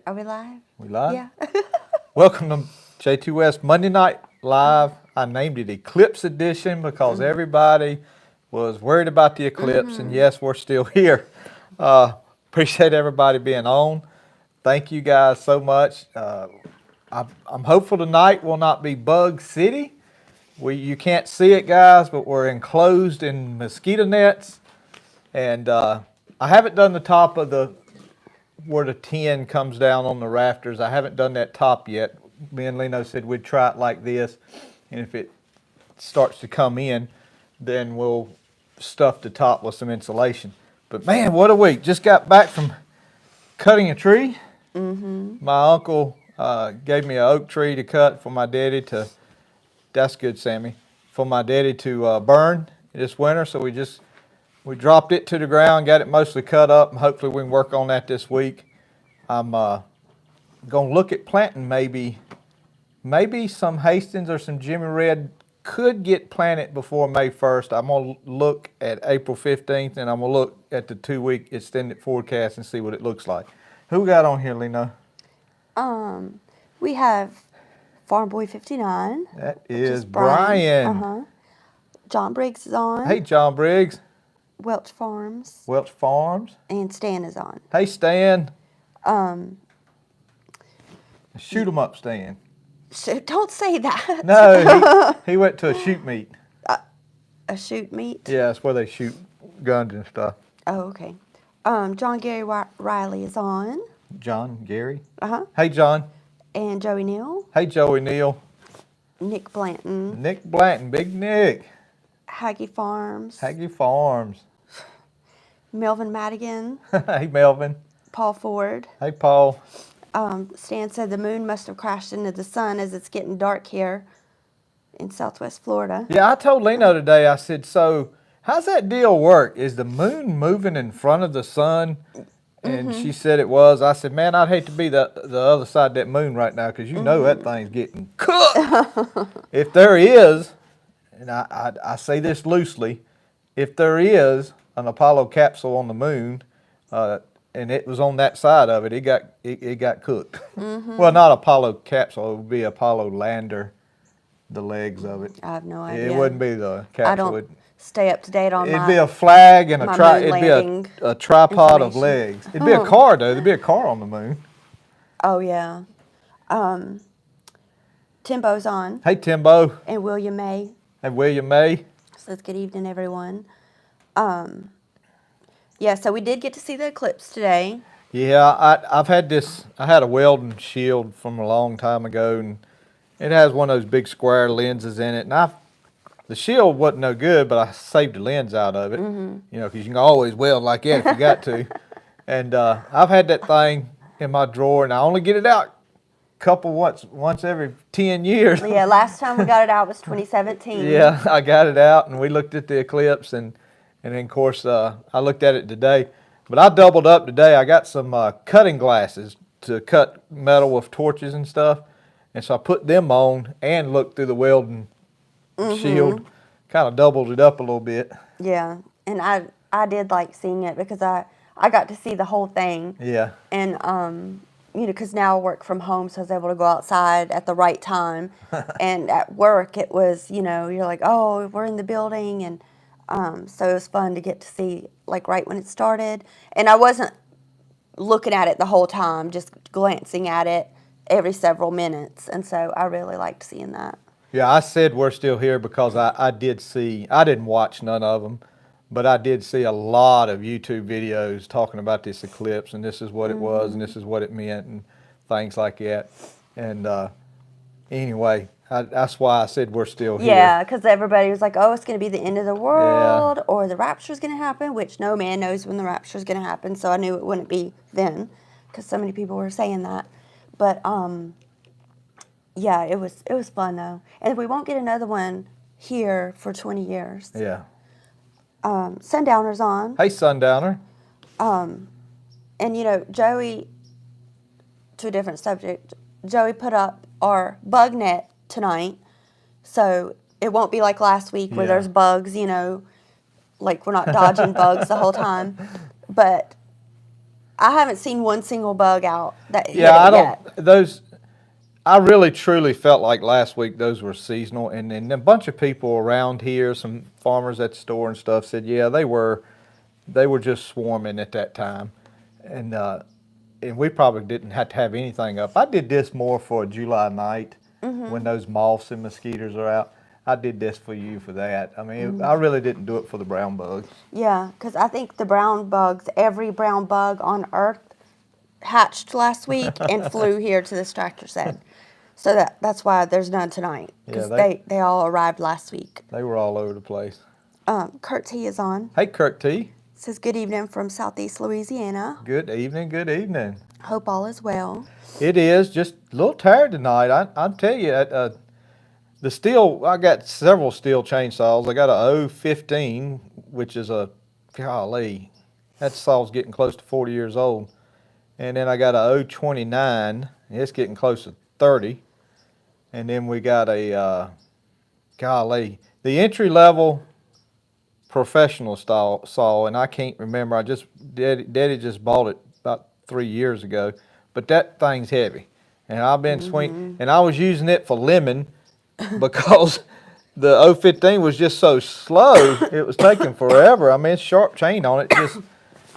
Are we live? We live? Yeah. Welcome to Jtwes Monday Night Live. I named it Eclipse Edition because everybody was worried about the eclipse, and yes, we're still here. Appreciate everybody being on. Thank you guys so much. I'm hopeful tonight will not be Bug City. You can't see it, guys, but we're enclosed in mosquito nets, and I haven't done the top of where the tin comes down on the rafters. I haven't done that top yet. Me and Lino said we'd try it like this, and if it starts to come in, then we'll stuff the top with some insulation. But man, what a week. Just got back from cutting a tree. My uncle gave me an oak tree to cut for my daddy to, that's good, Sammy, for my daddy to burn this winter. So we dropped it to the ground, got it mostly cut up, and hopefully we can work on that this week. I'm going to look at planting maybe some Hastings or some Jimmy Red could get planted before May 1st. I'm going to look at April 15th, and I'm going to look at the 2-week extended forecast and see what it looks like. Who we got on here, Lena? We have Farm Boy 59. That is Brian. John Briggs is on. Hey, John Briggs. Welch Farms. Welch Farms. And Stan is on. Hey, Stan. Shoot 'em up, Stan. Don't say that. No, he went to a shoot meet. A shoot meet? Yeah, that's where they shoot guns and stuff. Oh, okay. John Gary Riley is on. John Gary. Hey, John. And Joey Neal. Hey, Joey Neal. Nick Blanton. Nick Blanton, Big Nick. Haggy Farms. Haggy Farms. Melvin Madigan. Hey, Melvin. Paul Ford. Hey, Paul. Stan said the moon must have crashed into the sun as it's getting dark here in Southwest Florida. Yeah, I told Lino today, I said, so how's that deal work? Is the moon moving in front of the sun? And she said it was. I said, man, I'd hate to be the other side of that moon right now because you know that thing's getting cooked. If there is, and I say this loosely, if there is an Apollo capsule on the moon, and it was on that side of it, it got cooked. Well, not Apollo capsule, it would be Apollo lander, the legs of it. I have no idea. It wouldn't be the capsule. I don't stay up to date on it'd be a flag and it'd be a tripod of legs. It'd be a car though. There'd be a car on the moon. Oh yeah. Timbo's on. Hey Timbo. And William May. And William May. So it's good evening, everyone. Yeah, so we did get to see the eclipse today. Yeah, I had a welding shield from a long time ago, and it has one of those big square lenses in it. And the shield wasn't no good, but I saved the lens out of it. You know, because you can always weld like that if you got to. And I've had that thing in my drawer, and I only get it out once every 10 years. Yeah, last time we got it out was 2017. Yeah, I got it out, and we looked at the eclipse, and then, of course, I looked at it today. But I doubled up today. I got some cutting glasses to cut metal with torches and stuff. And so I put them on and looked through the welding shield. Kind of doubled it up a little bit. Yeah, and I did like seeing it because I got to see the whole thing. Yeah. And, you know, because now I work from home, so I was able to go outside at the right time. And at work, it was, you know, you're like, oh, we're in the building, and so it was fun to get to see, like, right when it started. And I wasn't looking at it the whole time, just glancing at it every several minutes. And so I really liked seeing that. Yeah, I said we're still here because I didn't watch none of them, but I did see a lot of YouTube videos talking about this eclipse, and this is what it was, and this is what it meant, and things like that. And anyway, that's why I said we're still here. Yeah, because everybody was like, oh, it's going to be the end of the world, or the rapture's going to happen, which no man knows when the rapture's going to happen, so I knew it wouldn't be then, because so many people were saying that. But, yeah, it was fun, though. And we won't get another one here for 20 years. Yeah. Sundowner's on. Hey, Sundowner. And, you know, Joey, to a different subject, Joey put up our bug net tonight, so it won't be like last week where there's bugs, you know, like we're not dodging bugs the whole time. But I haven't seen one single bug out that hit Yeah, I it don't, yet. those, I really truly felt like last week those were seasonal, and a bunch of people around here, some farmers at the store and stuff, said, yeah, they were just swarming at that time, and we probably didn't have to have anything up. I did this more for a July night when those moths and mosquitoes are out. I did this for you for that. I mean, I really didn't do it for the brown bugs. Yeah, because I think the brown bugs, every brown bug on Earth hatched last week and flew here to this tractor shed. So that's why there's none tonight, because Yeah, they all arrived last week. they were all over the place. Kurt T is on. Hey, Kirk T. Says good evening from Southeast Louisiana. Good evening, good evening. Hope all is well. It is just a little tired tonight. I'll tell you, the Steele, I got several Steele chainsaws. I got a 015, which is a, golly, that saw's getting close to 40 years old. And then I got a 029, it's getting close to 30. And then we got a, golly, the entry level professional style saw, and I can't remember. Daddy just bought it about 3 years ago, but that thing's heavy, and I've been swinging, and I was using it for lemon because the 015 was just so slow. It was taking forever. I mean, it's sharp chain on it. Just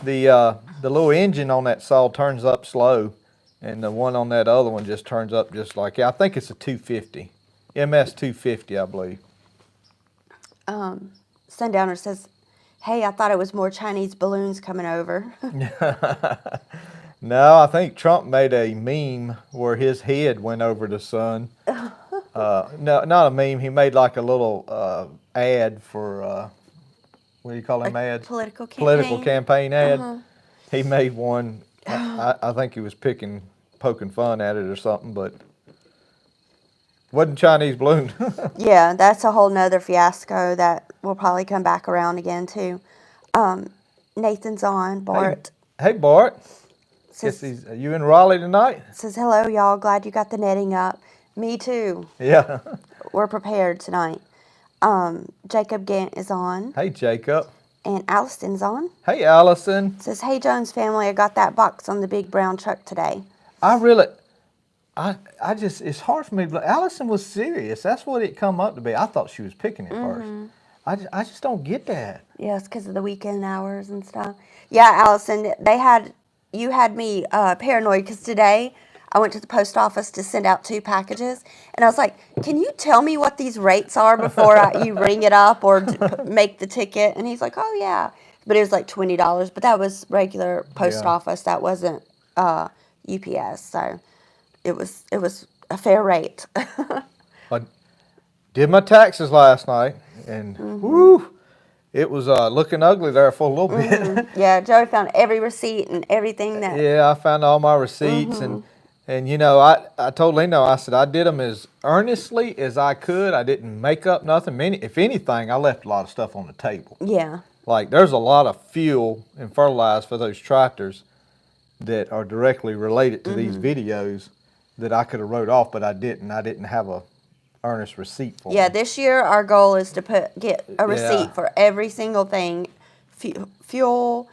the little engine on that saw turns up slow, and the one on that other one just turns up just like, I think it's a 250, MS 250, I believe. Sundowner says, hey, I thought it was more Chinese balloons coming over. No, I think Trump made a meme where his head went over the sun. No, not a meme. He made like a little ad for, what do you call them ads? Political campaign. Political campaign ad. He made one. I think he was poking fun at it or something, but wasn't Chinese balloon. Yeah, that's a whole nother fiasco that will probably come back around again too. Nathan's on. Bart Hey, Bart. says, Are you in Raleigh tonight? says, hello, y'all. Glad you got the netting up. Me too. Yeah. We're prepared tonight. Jacob Gant is on. Hey, Jacob. And Allison's on. Hey, Allison. Says, hey, Jones family, I got that box on the big brown truck today. I just, it's hard for me, but Allison was serious. That's what it come up to be. I thought she was picking it first. I just don't get that. Yes, because of the weekend hours and stuff. Yeah, Allison, you had me paranoid because today I went to the post office to send out 2 packages, and I was like, can you tell me what these rates are before you ring it up or make the ticket? And he's like, oh, yeah. But it was like $20, but that was regular post office. That wasn't UPS, so it was a fair rate. I did my taxes last night, and whoo, it was looking ugly there for a little bit. Yeah, Joey found every receipt and everything that. Yeah, I found all my receipts, and you know, I told Leno, I said I did them as earnestly as I could. I didn't make up nothing. If anything, I left a lot of stuff on the table. Yeah. Like there's a lot of fuel and fertilizer for those tractors that are directly related to these videos that I could have wrote off, but I didn't. I didn't have a earnest receipt for Yeah, them. this year our goal is to get a receipt for every single thing, fuel,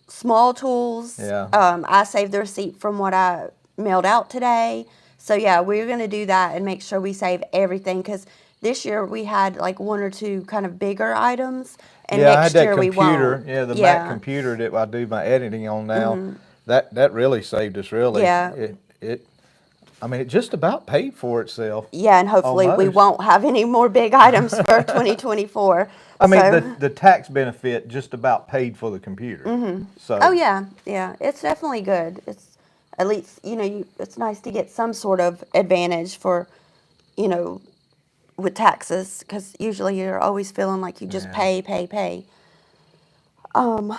small tools. Yeah. I saved the receipt from what I mailed out today. So yeah, we're going to do that and make sure we save everything, because this year we had like 1 or 2 kind of bigger items, and I had next that year we computer, won't. the Mac computer that I do my editing on now. That really saved us, really. Yeah. I mean, it just about paid for itself. Yeah, and hopefully we Almost. won't have any more big items for 2024. I mean, So- the tax benefit just about paid for the computer. So. Oh yeah, it's definitely good. It's at least it's nice to get some sort of advantage for, with taxes, because usually you're always feeling like you just pay. About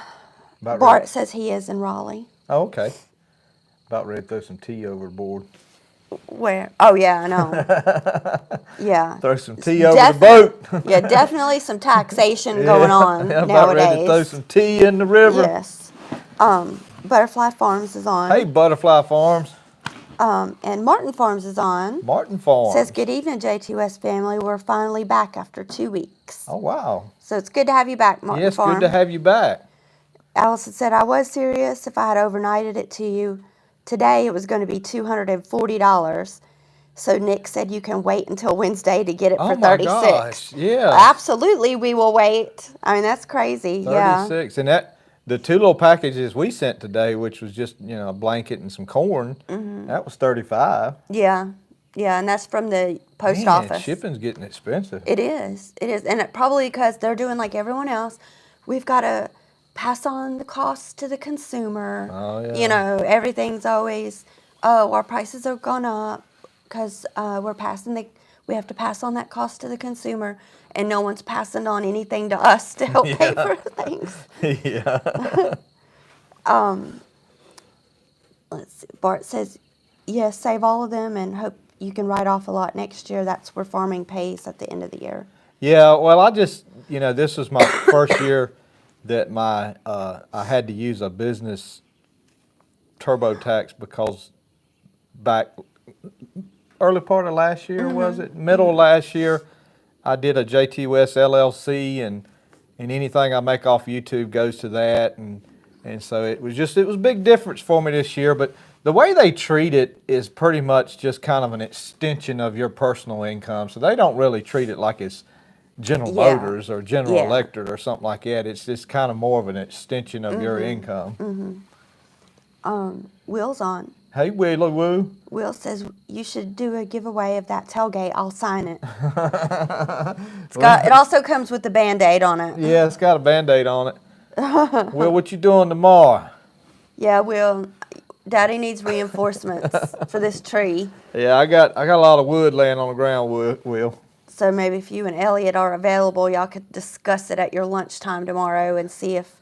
Bart says he is in Raleigh. Oh, okay. About ready to throw some tea overboard. Where? Oh yeah, I know. Yeah. Throw some tea over the boat. Yeah, definitely some taxation going on About nowadays. ready to throw some tea in the river. Yes. Butterfly Farms is on. Hey, Butterfly Farms. And Martin Farms is on. Martin Farms. Says, good evening, Jtwes family. We're finally back after 2 weeks. Oh, wow. So it's good to have you back, Martin Yes, Farm. good to have you back. Allison said, I was serious. If I had overnighted it to you today, it was going to be $240. So Nick said you can wait until Wednesday to get it Oh for my 36. gosh, yeah, Absolutely, we will wait. I mean, that's crazy. Yeah. 36. And that the two little packages we sent today, which was just, you know, a blanket and some corn, that was 35. Yeah. Yeah, and that's from the post Man, office. shipping's getting expensive. It is. It is. And it probably because they're doing like everyone else. We've got to pass on the cost to the consumer. Oh, yeah. You know, everything's always, oh, our prices have gone up because we have to pass on that cost to the consumer. And no one's passing on anything to us to help pay Yeah. for things. Yeah. Let's see. Bart says, yes, save all of them and hope you can write off a lot next year. That's where farming pays at the end of the year. Yeah, well, I just, you know, this was my first year that I had to use a business TurboTax because back early part of last year, was it? Middle of last year, I did a Jtwes LLC, and anything I make off YouTube goes to that, and so it was a big difference for me this year. But the way they treat it is pretty much just kind of an extension of your personal income, so they don't really treat it like it's General Yeah. Motors or General Yeah. Electric or something like that. It's just kind of more of an extension of your income. Will's on. Hey, Willie Woo. Will says you should do a giveaway of that tailgate. I'll sign it. It also comes with the Band-Aid on it. Yeah, it's got a Band-Aid on it. Will, what you doing tomorrow? Yeah, Will. Daddy needs reinforcements for this tree. Yeah, I got a lot of wood laying on the ground, Will. So maybe if you and Elliot are available, y'all could discuss it at your lunchtime tomorrow and see if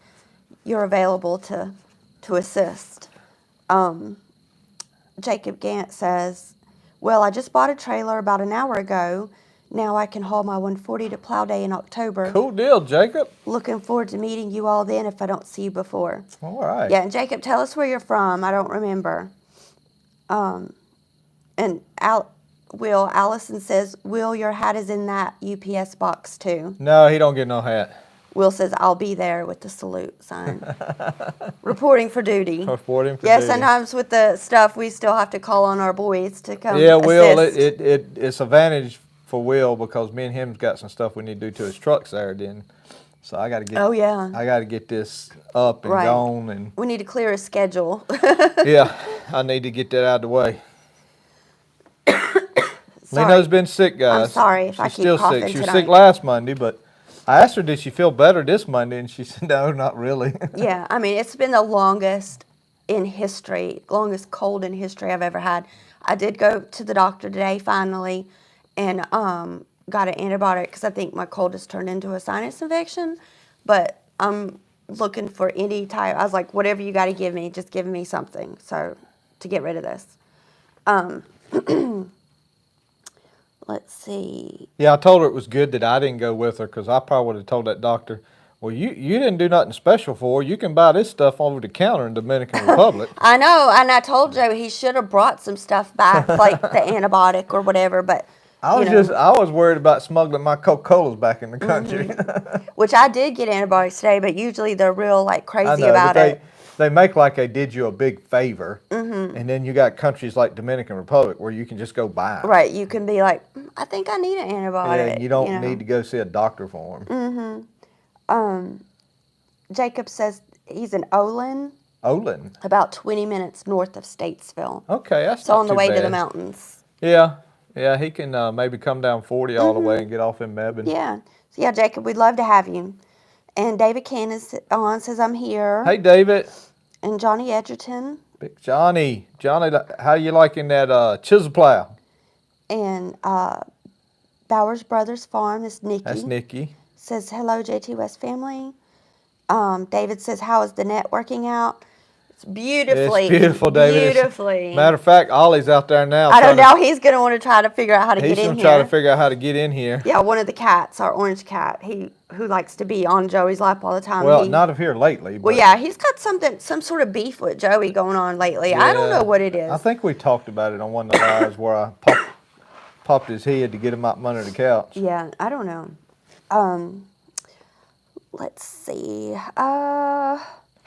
you're available to assist. Jacob Gant says, well, I just bought a trailer about an hour ago. Now I can haul my 140 to plow day in October. Cool deal, Jacob. Looking forward to meeting you all then if I don't see you before. All right. Yeah, and Jacob, tell us where you're from. I don't remember. And Allison says, Will, your hat is in that UPS box too. No, he don't get no hat. Will says, I'll be there with the salute sign. Reporting for duty. Reporting for Yeah, duty. sometimes with the stuff, we still have to call on our boys to come Yeah, Will, assist. it's advantage for Will because me and him's got some stuff we need to do to his trucks there then. So I got to get. Oh, yeah. I got to get this up and Right. gone, and We need to clear a schedule. yeah, I need to get that out of the way. Sorry. Leno's been sick, guys. I'm sorry if She's I keep still coughing sick. She was tonight. sick last Monday, but I asked her, did she feel better this Monday? And she said, no, not really. Yeah, I mean, it's been the longest cold in history I've ever had. I did go to the doctor today finally and got an antibiotic because I think my cold has turned into a sinus infection. But I'm looking for any type. I was like, whatever you got to give me, just give me something so to get rid of this. Let's see. Yeah, I told her it was good that I didn't go with her because I probably would have told that doctor, well, you didn't do nothing special for her. You can buy this stuff over the counter in Dominican Republic. I know, and I told Joe he should have brought some stuff back, like the antibiotic or whatever, but I was worried about smuggling my Coca-Colas back in the country. which I did get antibiotics today, but usually they're real like I crazy know, about but it. they make like they did you a big favor, and then you got countries like Dominican Republic where you can just go buy 'em. Right, you can be like, I think I need an antibiotic. Yeah, you don't need to go see a doctor for them. Jacob says he's in Olin, Olin. about 20 minutes north of Statesville. Okay, that's So not on the too way to the bad. mountains. Yeah, he can maybe come down 40 all the way and get off in Mebane. Yeah. So yeah, Jacob, we'd love to have you. And David Cannon says I'm here. Hey, David. And Johnny Edgerton. Big Johnny, how you liking that chisel plow? And Bowers Brothers Farm is Nikki. That's Nikki. Says, hello, Jtwes family. David says, how is the net working out? It's beautifully. It's beautiful, David. Beautifully. Matter of fact, Ollie's out there now. I don't know. He's going to want to try to figure out how to He's get in going to here. try to figure out how to get in here. Yeah, one of the cats, our orange cat, who likes to be on Joey's lap all the time. Well, not of here lately. But Well, yeah, he's got some sort of beef with Joey going on lately. I don't yeah, know what it is. I think we talked about it on one of the lives where I popped his head to get him out from under the couch. Yeah, I don't know. Let's see.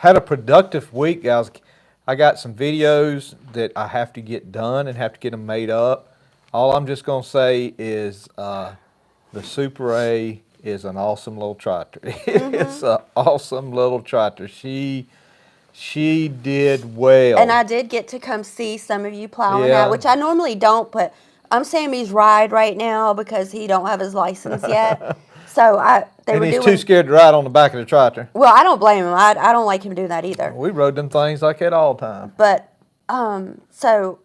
had a productive week, guys. I got some videos that I have to get done and have to get them made up. All I'm just gonna say is the Super A is an awesome little tractor. It's an awesome little tractor. She did well. And I did get to come see some of you plowing Yeah. that, which I normally don't, but I'm Sammy's ride right now because he don't have his license yet. So they And were he's doing. too scared to ride on the back of the tractor. Well, I don't blame him. I don't like him doing that either. We rode them things like that all the time. But so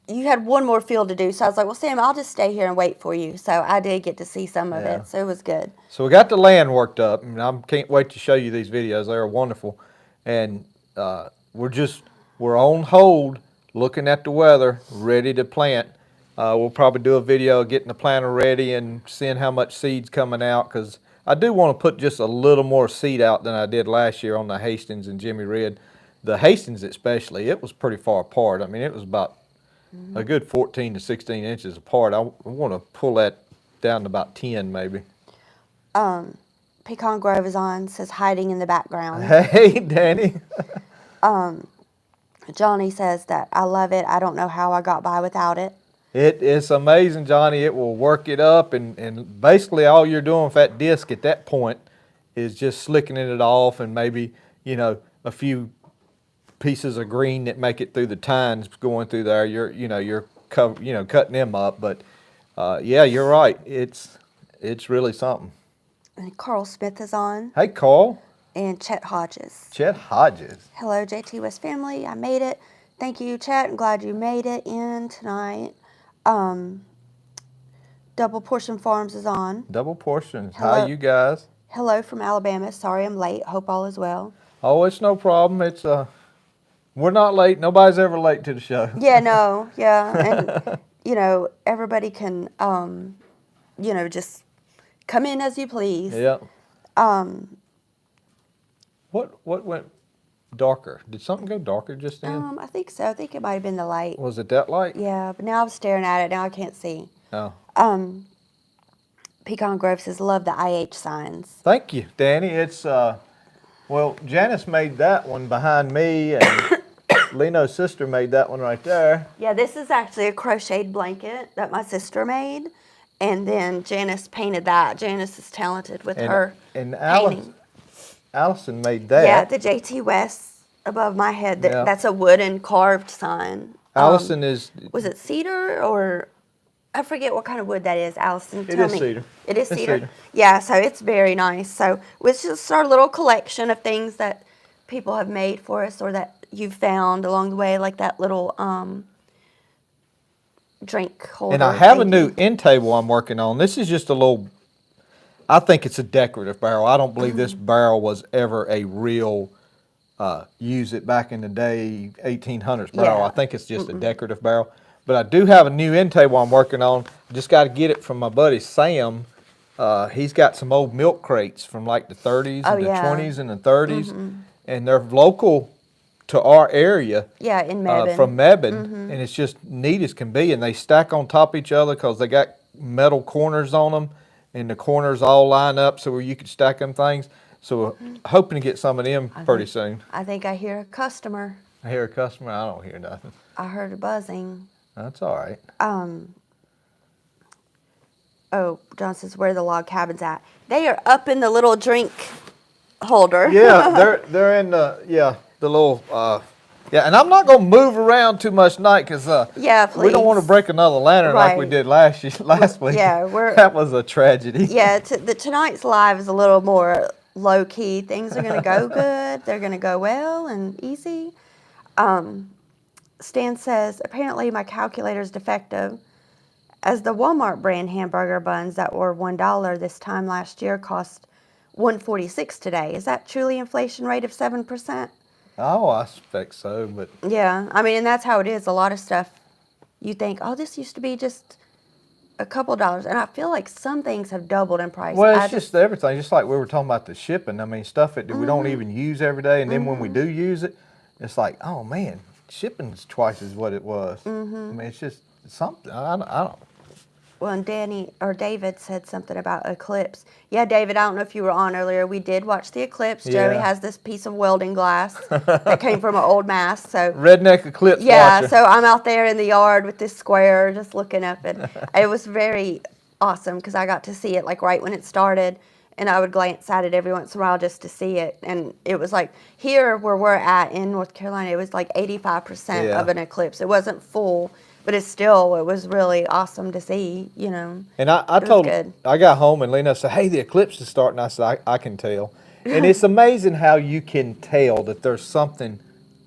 you had one more field to do, so I was like, well, Sam, I'll just stay here and wait for you. So I did get to see some of Yeah. it, so it was good. So we got the land worked up, and I can't wait to show you these videos. They are wonderful, and we're on hold, looking at the weather, ready to plant. We'll probably do a video getting the planter ready and seeing how much seed's coming out, because I do want to put just a little more seed out than I did last year on the Hastings and Jimmy Red. The Hastings especially, it was pretty far apart. I mean, it was about a good 14 to 16 inches apart. I want to pull that down to about 10 maybe. Pecan Grove is on, says hiding in the background. Hey, Danny. Johnny says that I love it. I don't know how I got by without it. It's amazing, Johnny. It will work it up, and basically all you're doing with that disc at that point is just slicking it off, and maybe, a few pieces of green that make it through the tines going through there. You're cutting them up, but yeah, you're right. It's really something. And Carl Smith is on, Hey, Carl. and Chet Hodges. Chet Hodges. Hello, Jtwes family. I made it. Thank you, Chet. I'm glad you made it in tonight. Double Portion Farms is on. Double portions. Hello. Hi, you guys. Hello from Alabama. Sorry I'm late. Hope all is well. Oh, it's no problem. It's we're not late. Nobody's ever late to the show. Yeah, no, yeah, and everybody can, just come in as you please. Yeah. What went darker? Did something go darker just then? I think so. I think it might have been the light. Was it that light? Yeah, but now I'm staring at it. Now I can't see. Oh. Pecan Grove says, love the IH signs. Thank you, Danny. It's well, Janice made that one behind me, and Leno's sister made that one right there. Yeah, this is actually a crocheted blanket that my sister made, and then Janice painted that. Janice is talented with her and painting. Allison made that. Yeah, the JTWes above my head. Yeah. That's a wooden carved sign. Allison is. Was it cedar or I forget what kind of wood that is, Allison? It Tell is me. cedar. It is It's cedar. cedar. Yeah, so it's very nice. So it's just our little collection of things that people have made for us or that you've found along the way, like that little drink holder. And I have a thingy. new end table I'm working on. This is just a little. I think it's a decorative barrel. I don't believe this barrel was ever a real. Use it back in the day, 1800s barrel. Yeah. I think it's just a decorative barrel. But I do have a new end table I'm working on. Just got to get it from my buddy Sam. He's got some old milk crates from like the 30s and the 20s and the 30s. And they're local to our area. Yeah, in Mebane. From Mebane. And it's just neat as can be. And they stack on top of each other because they got metal corners on them. And the corners all line up so where you could stack them things. So hoping to get some of them pretty soon. I think I hear a customer. I hear a customer. I don't hear nothing. I heard a buzzing. That's all right. Oh, John says, where are the log cabins at? They are up in the little drink holder. Yeah, they're in the little yeah. And I'm not gonna move around too much tonight because Yeah, we don't want to please. break another lantern like we Right. did last week. Yeah, that was a tragedy. Yeah, tonight's live is a little more low key. Things are gonna go good. They're gonna go well and easy. Stan says, apparently my calculator is defective, as the Walmart brand hamburger buns that were $1 this time last year cost $1.46 today. Is that truly inflation rate of 7%? Oh, I suspect so, but Yeah, I mean, and that's how it is. A lot of stuff, you think, oh, this used to be just a couple dollars, and I feel like some things have doubled in price. well, it's just everything. Just like we were talking about the shipping. I mean, stuff that we don't even use every day, and then when we do use it, it's like, oh man, shipping's twice as what it was. I mean, it's just something. I don't. Well, and Danny or David said something about eclipse. Yeah, David, I don't know if you were on earlier. We did watch the eclipse. Joey Yeah. has this piece of welding glass that came from an old mast. So Redneck eclipse yeah, watcher. so I'm out there in the yard with this square, just looking up, and it was very awesome because I got to see it like right when it started, and I would glance at it every once in a while just to see it, and it was like here where we're at in North Carolina, it was like 85% Yeah. of an eclipse. It wasn't full, but it was really awesome to see, you know. And I It was told, good. I got home and Lena said, hey, the eclipse is starting. I said, I can tell. And it's amazing how you can tell that there's something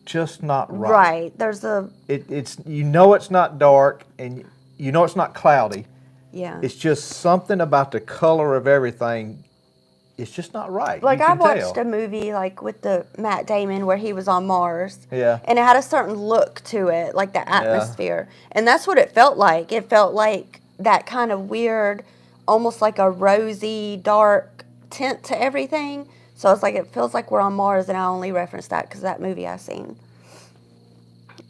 just not right. Right. There's a, It's, you know it's not dark and you know it's not cloudy. yeah. It's just something about the color of everything. It's just not right. Like You I can watched tell. a movie like with the Matt Damon where he was on Mars. Yeah. And it had a certain look to it, like the atmosphere. And that's what it felt like. It felt like that kind of weird, almost like a rosy, dark tint to everything. So I was like, it feels like we're on Mars, and I only referenced that because of that movie I seen.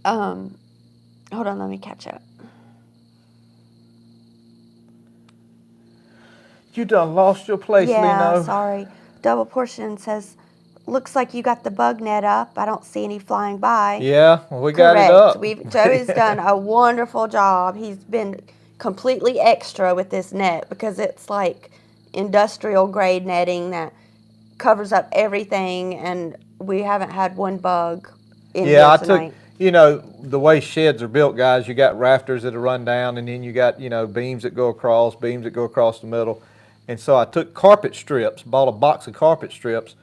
Hold on, let me catch up. You done lost your place, Yeah, Leno. sorry. Double Portion says, looks like you got the bug net up. I don't see any flying by. Yeah, well, we got it Correct. up. Joey's done a wonderful job. He's been completely extra with this net because it's like industrial grade netting that covers up everything, and we haven't had one bug in Yeah, I here tonight. took, you know, the way sheds are built, guys, you got rafters that are run down, and then you got, you know, beams that go across the middle. And so I took carpet strips, bought a box of carpet strips,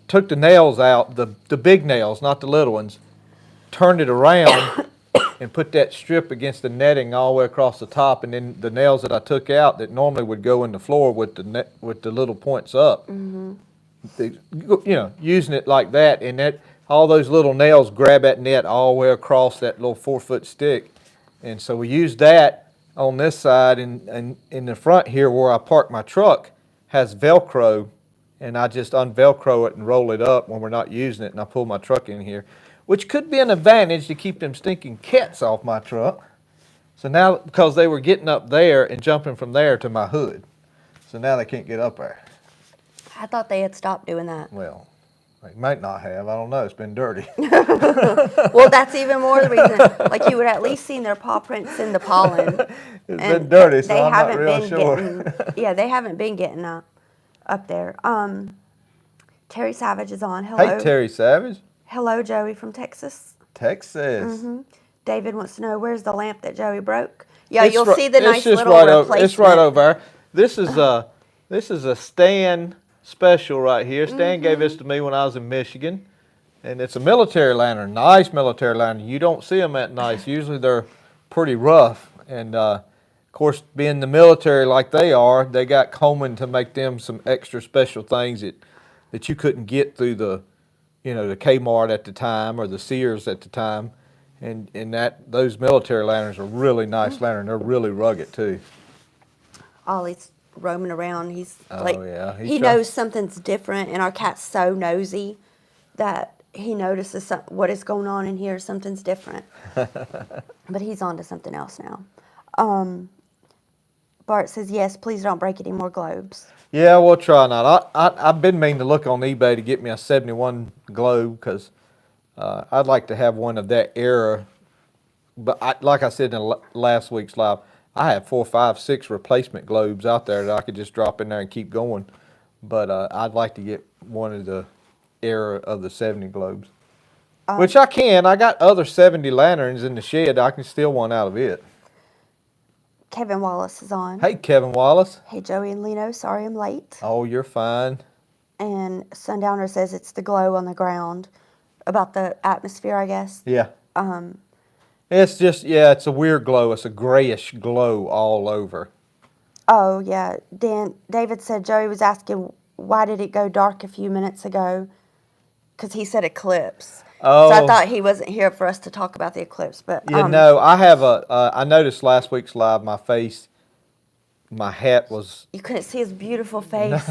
took the nails out, the big nails, not the little ones, turned it around and put that strip against the netting all the way across the top, and then the nails that I took out that normally would go in the floor with the little points up, you know, using it like that, and that all those little nails grab that net all the way across that little 4-foot stick. And so we used that on this side, and in the front here where I park my truck has Velcro, and I just unvelcro it and roll it up when we're not using it, and I pull my truck in here, which could be an advantage to keep them stinking cats off my truck. So now, because they were getting up there and jumping from there to my hood, so now they can't get up there. I thought they had stopped doing that. Well, they might not have. I don't know. It's been dirty. Well, that's even more the reason. Like you would at least seen their paw prints in the pollen. It's been dirty, so they I'm not haven't real been sure. yeah, they haven't been getting up there. Terry Savage is on. Hello. Hey, Terry Savage. Hello, Joey from Texas. Texas. David wants to know, where's the lamp that Joey broke? Yeah, It's you'll ri- see the it's nice just little right replacement. It's right over there. This is a Stan special right here. Stan gave this to me when I was in Michigan, and it's a military lantern, nice military lantern. You don't see them that nice. Usually they're pretty rough, and of course, being the military like they are, they got Coleman to make them some extra special things that you couldn't get through the, you know, the Kmart at the time or the Sears at the time. And that those military lanterns are really nice lanterns. They're really rugged too. Ollie's roaming around. He's yeah, he knows something's different, and our cat's so nosy that he notices what is going on in here. Something's different. But he's on to something else now. Bart says, yes, please don't break any more globes. Yeah, we'll try not. I've been meaning to look on eBay to get me a 71 globe because I'd like to have one of that era. But like I said in last week's live, I have 4, 5, 6 replacement globes out there that I could just drop in there and keep going. But I'd like to get one of the era of the 70 globes, which I can. I got other 70 lanterns in the shed. I can steal one out of it. Kevin Wallace is on. Hey, Kevin Wallace. Hey, Joey and Leno. Sorry I'm late. Oh, you're fine. And Sundowner says it's the glow on the ground about the atmosphere, I guess. Yeah. It's just, yeah, it's a weird glow. It's a grayish glow all over. Oh, yeah. David said Joey was asking why did it go dark a few minutes ago? Because he said eclipse. Oh. So I thought he wasn't here for us to talk about the eclipse. But Yeah, no, I have I noticed last week's live, my face, my hat was. You couldn't see his beautiful face.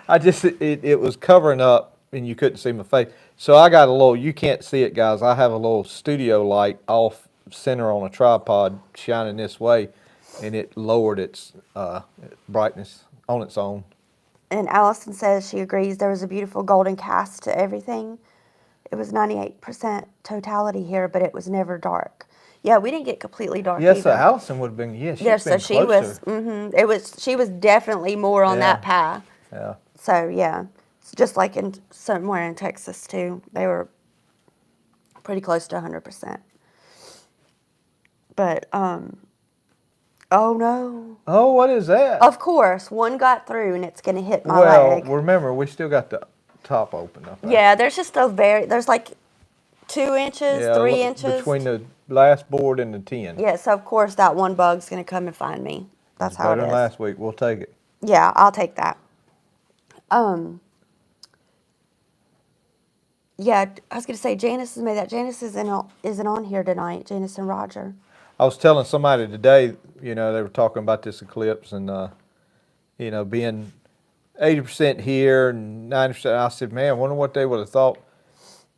It was covering up and you couldn't see my face. So I got a little, you can't see it, guys. I have a little studio light off center on a tripod shining this way. and it lowered its brightness on its own. And Allison says she agrees there was a beautiful golden cast to everything. It was 98% totality here, but it was never dark. Yeah, we didn't get completely dark Yes, either. so Allison would have been. Yeah, she's Yeah, been so she closer. was. She was definitely more on that path. Yeah. So yeah, it's just like in somewhere in Texas too. They were pretty close to 100%. But oh no. Oh, what is that? Of course, one got through and it's gonna hit my Well, leg. remember, we still got the top open up there. Yeah, there's just there's like 2 inches, Yeah, 3 inches. between the last board and the 10. Yeah, so of course that one bug's gonna come and find me. That's It's how it better is. than last week. We'll take it. Yeah, I'll take that. Yeah, I was gonna say Janice has made that. Janice isn't on here tonight. Janice and Roger. I was telling somebody today, they were talking about this eclipse and, being 80% here and 90%. I said, man, I wonder what they would have thought.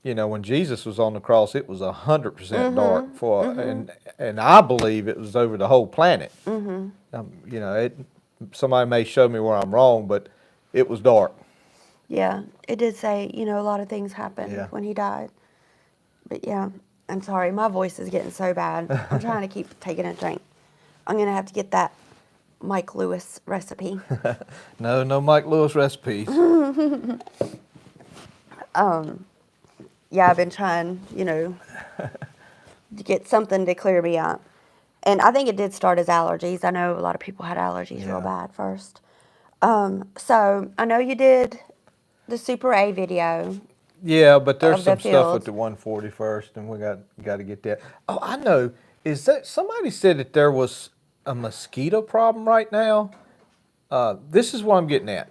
When Jesus was on the cross, it was 100% dark and I believe it was over the whole planet. Somebody may show me where I'm wrong, but it was dark. Yeah, it did say, a lot of things happened Yeah. when he died. But yeah, I'm sorry, my voice is getting so bad. I'm trying to keep taking a drink. I'm gonna have to get that Mike Lewis recipe. No Mike Lewis recipes. Yeah, I've been trying, to get something to clear me up. And I think it did start as allergies. I know a lot of people had allergies real bad first. So I know you did the Super A video. Yeah, but there's Of the some stuff with fields. the 140 first, and we got to get that. Oh, I know. Is that somebody said that there was a mosquito problem right now? This is what I'm getting at.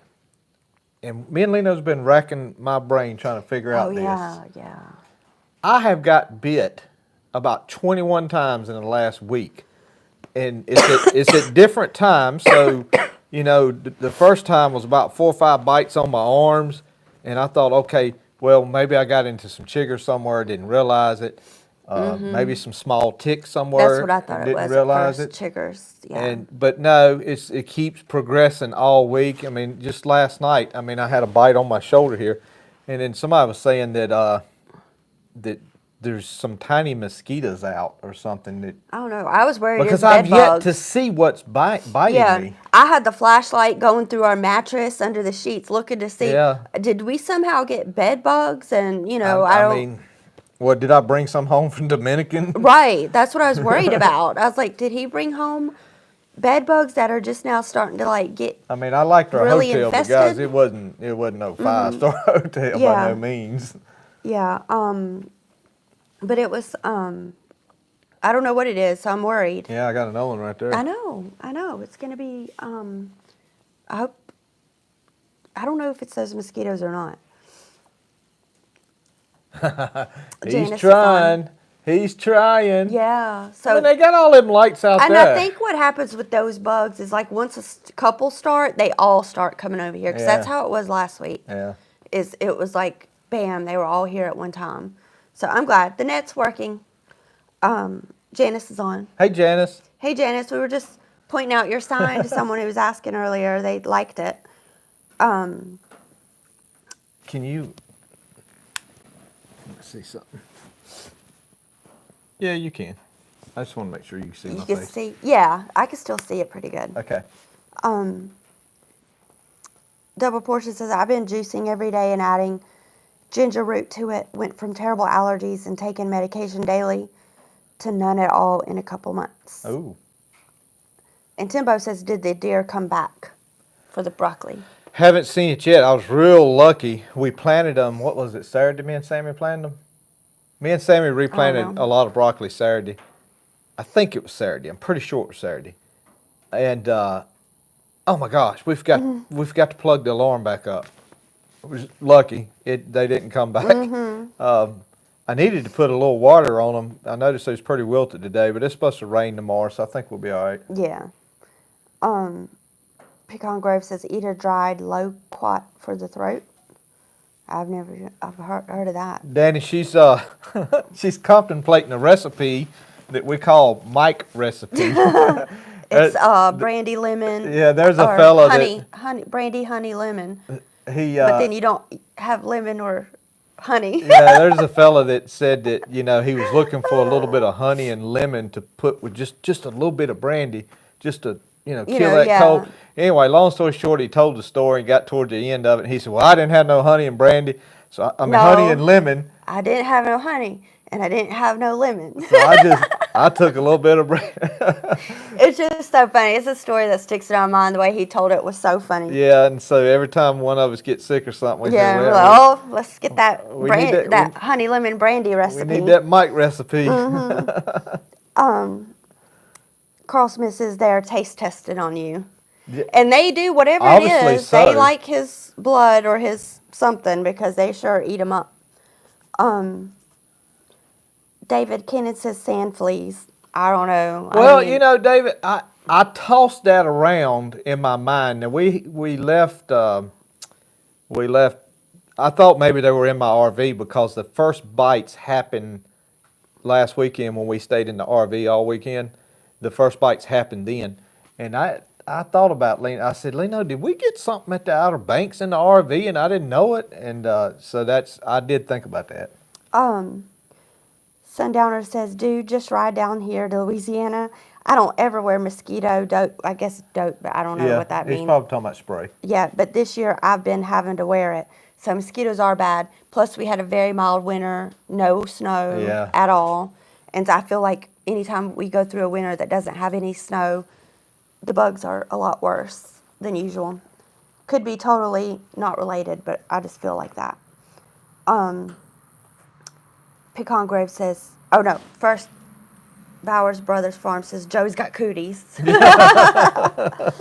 And me and Leno's been racking my brain trying to figure out this. Yeah. I have got bit about 21 times in the last week. And it's at different times. So, the first time was about 4 or 5 bites on my arms. And I thought, okay, well, maybe I got into some chiggers somewhere, didn't realize it. Maybe some small ticks somewhere. That's what I thought it didn't was realize at first, it. chiggers. Yeah. But no, it keeps progressing all week. I mean, just last night, I had a bite on my shoulder here, and then somebody was saying that that there's some tiny mosquitoes out or something that. I don't know. I was worried Because it was I've bed yet bugs. to see what's biting Yeah, me. I had the flashlight going through our mattress under the sheets, looking to see. Yeah. Did we somehow get bed bugs? And I mean, what did I bring some home from Dominican? Right. That's what I was worried about. I was like, did he bring home bed bugs that are just now starting to get? I mean, I liked our really hotel, but guys, infested? it wasn't no 5-star hotel Yeah. by no means. Yeah. But it was. I don't know what it is, so I'm worried. Yeah, I got another one right there. I know. It's gonna be. I hope. I don't know if it's those mosquitoes or not. He's Janice is trying. He's trying. Yeah. So. I mean, they got all them lights out And there. I think what happens with those bugs is once a couple start, they all start coming over here. Because that's Yeah. how it was last week. Yeah. It was like, bam, they were all here at one time. So I'm glad. The net's working. Janice is on. Hey, Janice. Hey, Janice, we were just pointing out your sign to someone who was asking earlier. They liked it. Can you let me see something? Yeah, you can. I just want to make sure you can see You my can face. see. Yeah, I can still see it pretty good. Okay. Double Portion says, I've been juicing every day and adding ginger root to it. Went from terrible allergies and taking medication daily to none at all in a couple months. Oh. And Timbo says, did the deer come back for the broccoli? Haven't seen it yet. I was real lucky. We planted them. What was it? Saturday, me and Sammy planted them. Me and Sammy replanted know. a lot of broccoli Saturday. I think it was Saturday. I'm pretty sure it was Saturday. And oh my gosh, we forgot to plug the alarm back up. I was lucky they didn't come back. I needed to put a little water on them. I noticed they was pretty wilted today, but it's supposed to rain tomorrow, so I think we'll be all right. Yeah. Pecan Grove says, eat a dried loquat for the throat. I've heard of that. Danny, she's she's contemplating a recipe that we call Mike recipe. It's brandy lemon. Yeah, there's a or fella honey, brandy, honey, lemon. he But then you don't have lemon or honey. yeah, there's a fella that said that, he was looking for a little bit of honey and lemon to put with just a little bit of brandy, just to, kill that cold. Yeah. Anyway, long story short, he told the story and got toward the end of it. And he said, well, I didn't have no honey and brandy. So, I mean, honey and No, lemon. I didn't have no honey, and I didn't have no lemon. So I took a little bit of brandy. It's just so funny. It's a story that sticks in our mind. The way he told it was so funny. Yeah, and so every time one of us gets sick or something, we Yeah, say, we're well, like, oh, let's get that we need that honey lemon brandy we recipe. need that Mike recipe. Carl Smith says they're taste tested on you. Yeah. And they do whatever Obviously it is. so. They like his blood or his something because they sure eat him up. David Kenneth says sand fleas. I don't know. Well, David, I tossed that around in my mind. Now we left. I thought maybe they were in my RV because the first bites happened last weekend when we stayed in the RV all weekend. The first bites happened then, and I thought about Lena. I said, Lena, did we get something at the Outer Banks in the RV and I didn't know it? And so I did think about that. Sundowner says, dude, just ride down here to Louisiana. I don't ever wear mosquito dope. I guess dope, but I don't know what that he's means. probably talking about spray. Yeah, but this year I've been having to wear it. So mosquitoes are bad. Plus we had a very mild winter, no snow at all. And so I feel like anytime we go through a winter that doesn't have any snow, the bugs are a lot worse than usual. Could be totally not related, but I just feel like that. Pecan Grove says, oh no, first Bowers Brothers Farm says, Joey's got cooties. I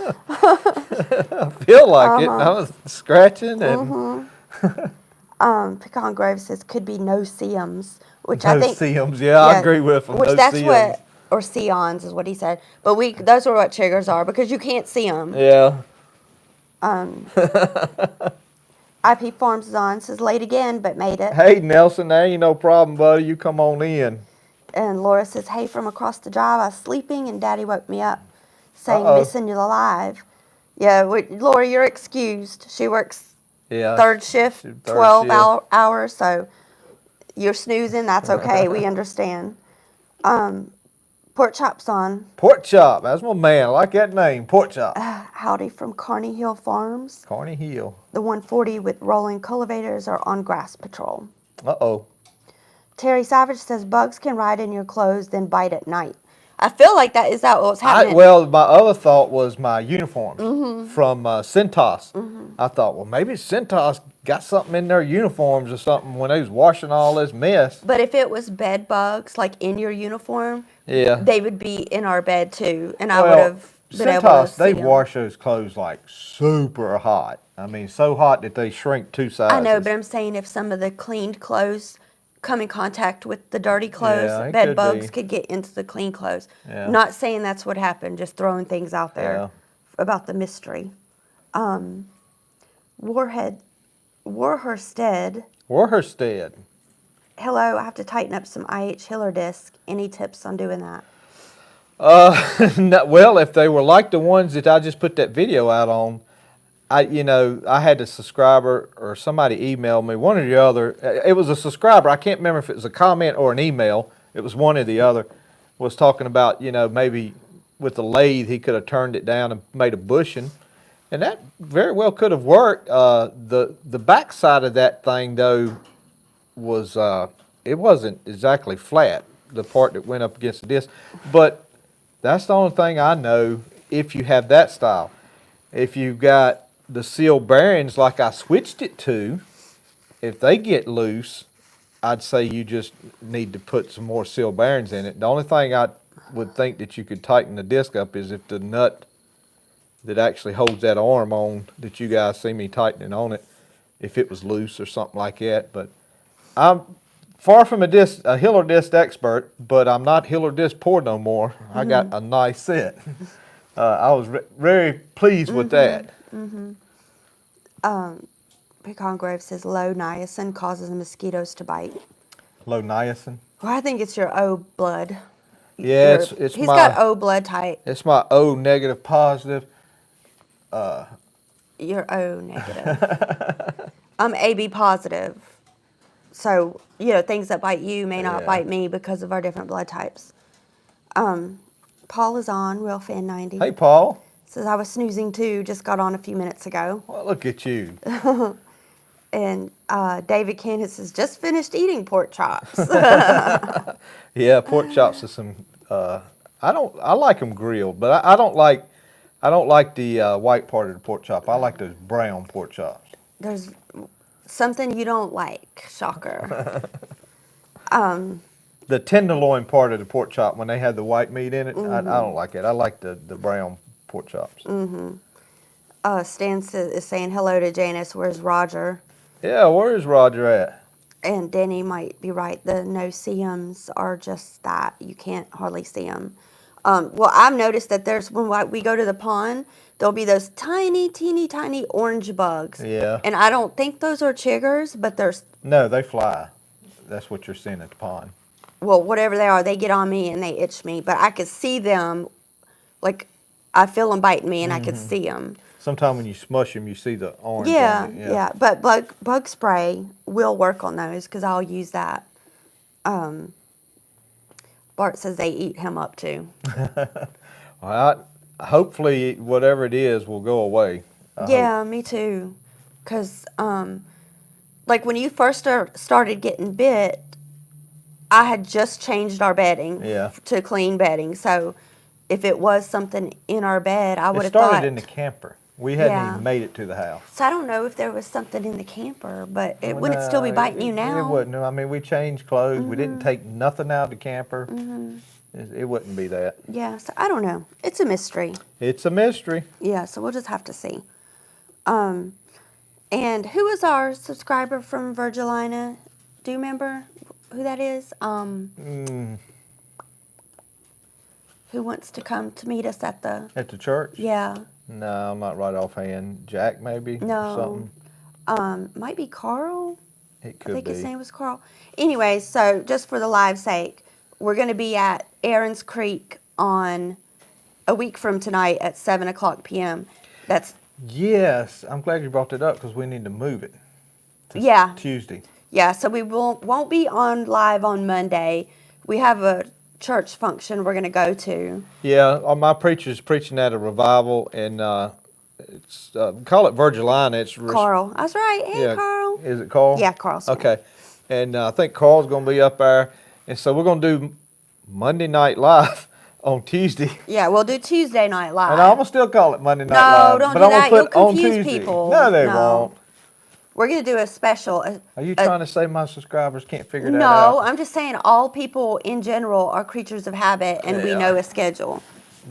feel like it. I was scratching and. Pecan Grove says, could be no-see-ums, which No I think. see-ums, yeah, I agree with him. Which no that's see-ums. or see-ons is what he said. But those are what triggers are because you can't see them. Yeah. IP Farms is on, says late again, but made it. Hey, Nelson, there ain't no problem, buddy. You come on in. And Laura says, hey, from across the drive, I was sleeping and Daddy woke me up saying, missing you alive. Yeah, Laura, you're excused. She works third shift, 12 hours, so you're snoozing. That's okay. We understand. Pork Chop's on. Pork Chop, that's my man. I like that name, Pork Chop. Howdy from Carney Hill Farms. Carney Hill. The 140 with rolling cultivators are on grass patrol. Uh-oh. Terry Savage says bugs can ride in your clothes, then bite at night. I feel like that is that what's happening. Well, my other thought was my uniforms from Centos. I thought, well, maybe Centos got something in their uniforms or something when they was washing all this mess. But if it was bed bugs, like in your uniform, yeah, they would be in our bed too, and I would have been able to see they them. wash those clothes like super hot. I mean, so hot that they shrink 2 sizes. I know, but I'm saying if some of the cleaned clothes come in contact with the dirty clothes, bed bugs could get into the clean clothes. Yeah. Not saying that's what happened, just throwing things out there about the mystery. Warhersted. Hello, I have to tighten up some IH Hiller disc. Any tips on doing that? Well, if they were like the ones that I just put that video out on, I had a subscriber or somebody emailed me, one or the other. It was a subscriber. I can't remember if it was a comment or an email. It was one or the other. Was talking about, maybe with the lathe he could have turned it down and made a bushing, and that very well could have worked. The back side of that thing though was it wasn't exactly flat. The part that went up against the disc, but that's the only thing I know. If you have that style, if you've got the seal bearings like I switched it to, if they get loose, I'd say you just need to put some more seal bearings in it. The only thing I would think that you could tighten the disc up is if the nut that actually holds that arm on that you guys see me tightening on it, if it was loose or something like that. But I'm far from a Hiller disc expert, but I'm not Hiller disc poor no more. I got a nice set. I was very pleased with that. Pecan Grove says low niacin causes mosquitoes to bite. Low niacin? Well, I think it's your O blood. Yeah, it's He's my got O blood type. it's my O negative positive. You're O negative. I'm AB positive. So, things that bite you may not Yeah. bite me because of our different blood types. Paul is on, Real Fan 90. Hey, Paul. Says, I was snoozing too, just got on a few minutes ago. Well, look at you. And David Candace has just finished eating pork chops. Yeah, pork chops is some. I like them grilled, but I don't like the white part of the pork chop. I like those brown pork chops. There's something you don't like, shocker. The tenderloin part of the pork chop, when they have the white meat in it, I don't like it. I like the brown pork chops. Stan is saying hello to Janice. Where's Roger? Yeah, where is Roger at? And Denny might be right. The no-see-ums are just that. You can't hardly see them. Well, I've noticed that when we go to the pond, there'll be those tiny, teeny, tiny orange bugs. Yeah. And I don't think those are chiggers, but there's, No, they fly. That's what you're seeing at the pond. well, whatever they are, they get on me and they itch me. But I could see them, like, I feel them biting me and I could see them. Sometimes when you smush them, you see the orange Yeah, on it. yeah. But bug spray will work on those because I'll use that. Bart says they eat him up too. Well, hopefully, whatever it is will go away. I Yeah, me too. Because, like, when you first started getting bit, I had just changed our bedding Yeah. to clean bedding. So, if it was something in our bed, I would It have thought. started in the camper. We hadn't Yeah. even made it to the house. So, I don't know if there was something in the camper, but it wouldn't still be biting you now. It wouldn't. I mean, we changed clothes. We didn't take nothing out of the camper. It wouldn't be that. Yeah, so I don't know. It's a mystery. It's a mystery. Yeah, so we'll just have to see. And who is our subscriber from Virgilina? Do you remember who that is? Who wants to come to meet us at the? At the church? Yeah. No, I'm not right offhand. Jack, maybe? Or No. something? Might be Carl. It I could think be. his name was Carl. Anyway, so just for the live sake, we're going to be at Aaron's Creek on a week from tonight at 7:00 p.m. That's Yes, I'm glad you brought that up because we need to move it to Yeah. Tuesday. Yeah, so we won't be on live on Monday. We have a church function we're going to go to. Yeah, my preacher's preaching at a revival, and it's call it Virgilina. It's Carl. That's right. Hey, yeah. Carl. Is it Carl? Yeah, Carl Smith. Okay, and I think Carl's going to be up there, and so we're going to do Monday Night Live on Tuesday. Yeah, we'll do Tuesday night live. And I'm gonna still call it Monday Night No, Live. don't but do I'm gonna that. put You'll on confuse Tuesday. people. No, they No. won't. We're going to do a special. Are you trying to say my subscribers can't figure that No, out? I'm just saying all people in general are creatures of habit, and we Yeah. know a schedule.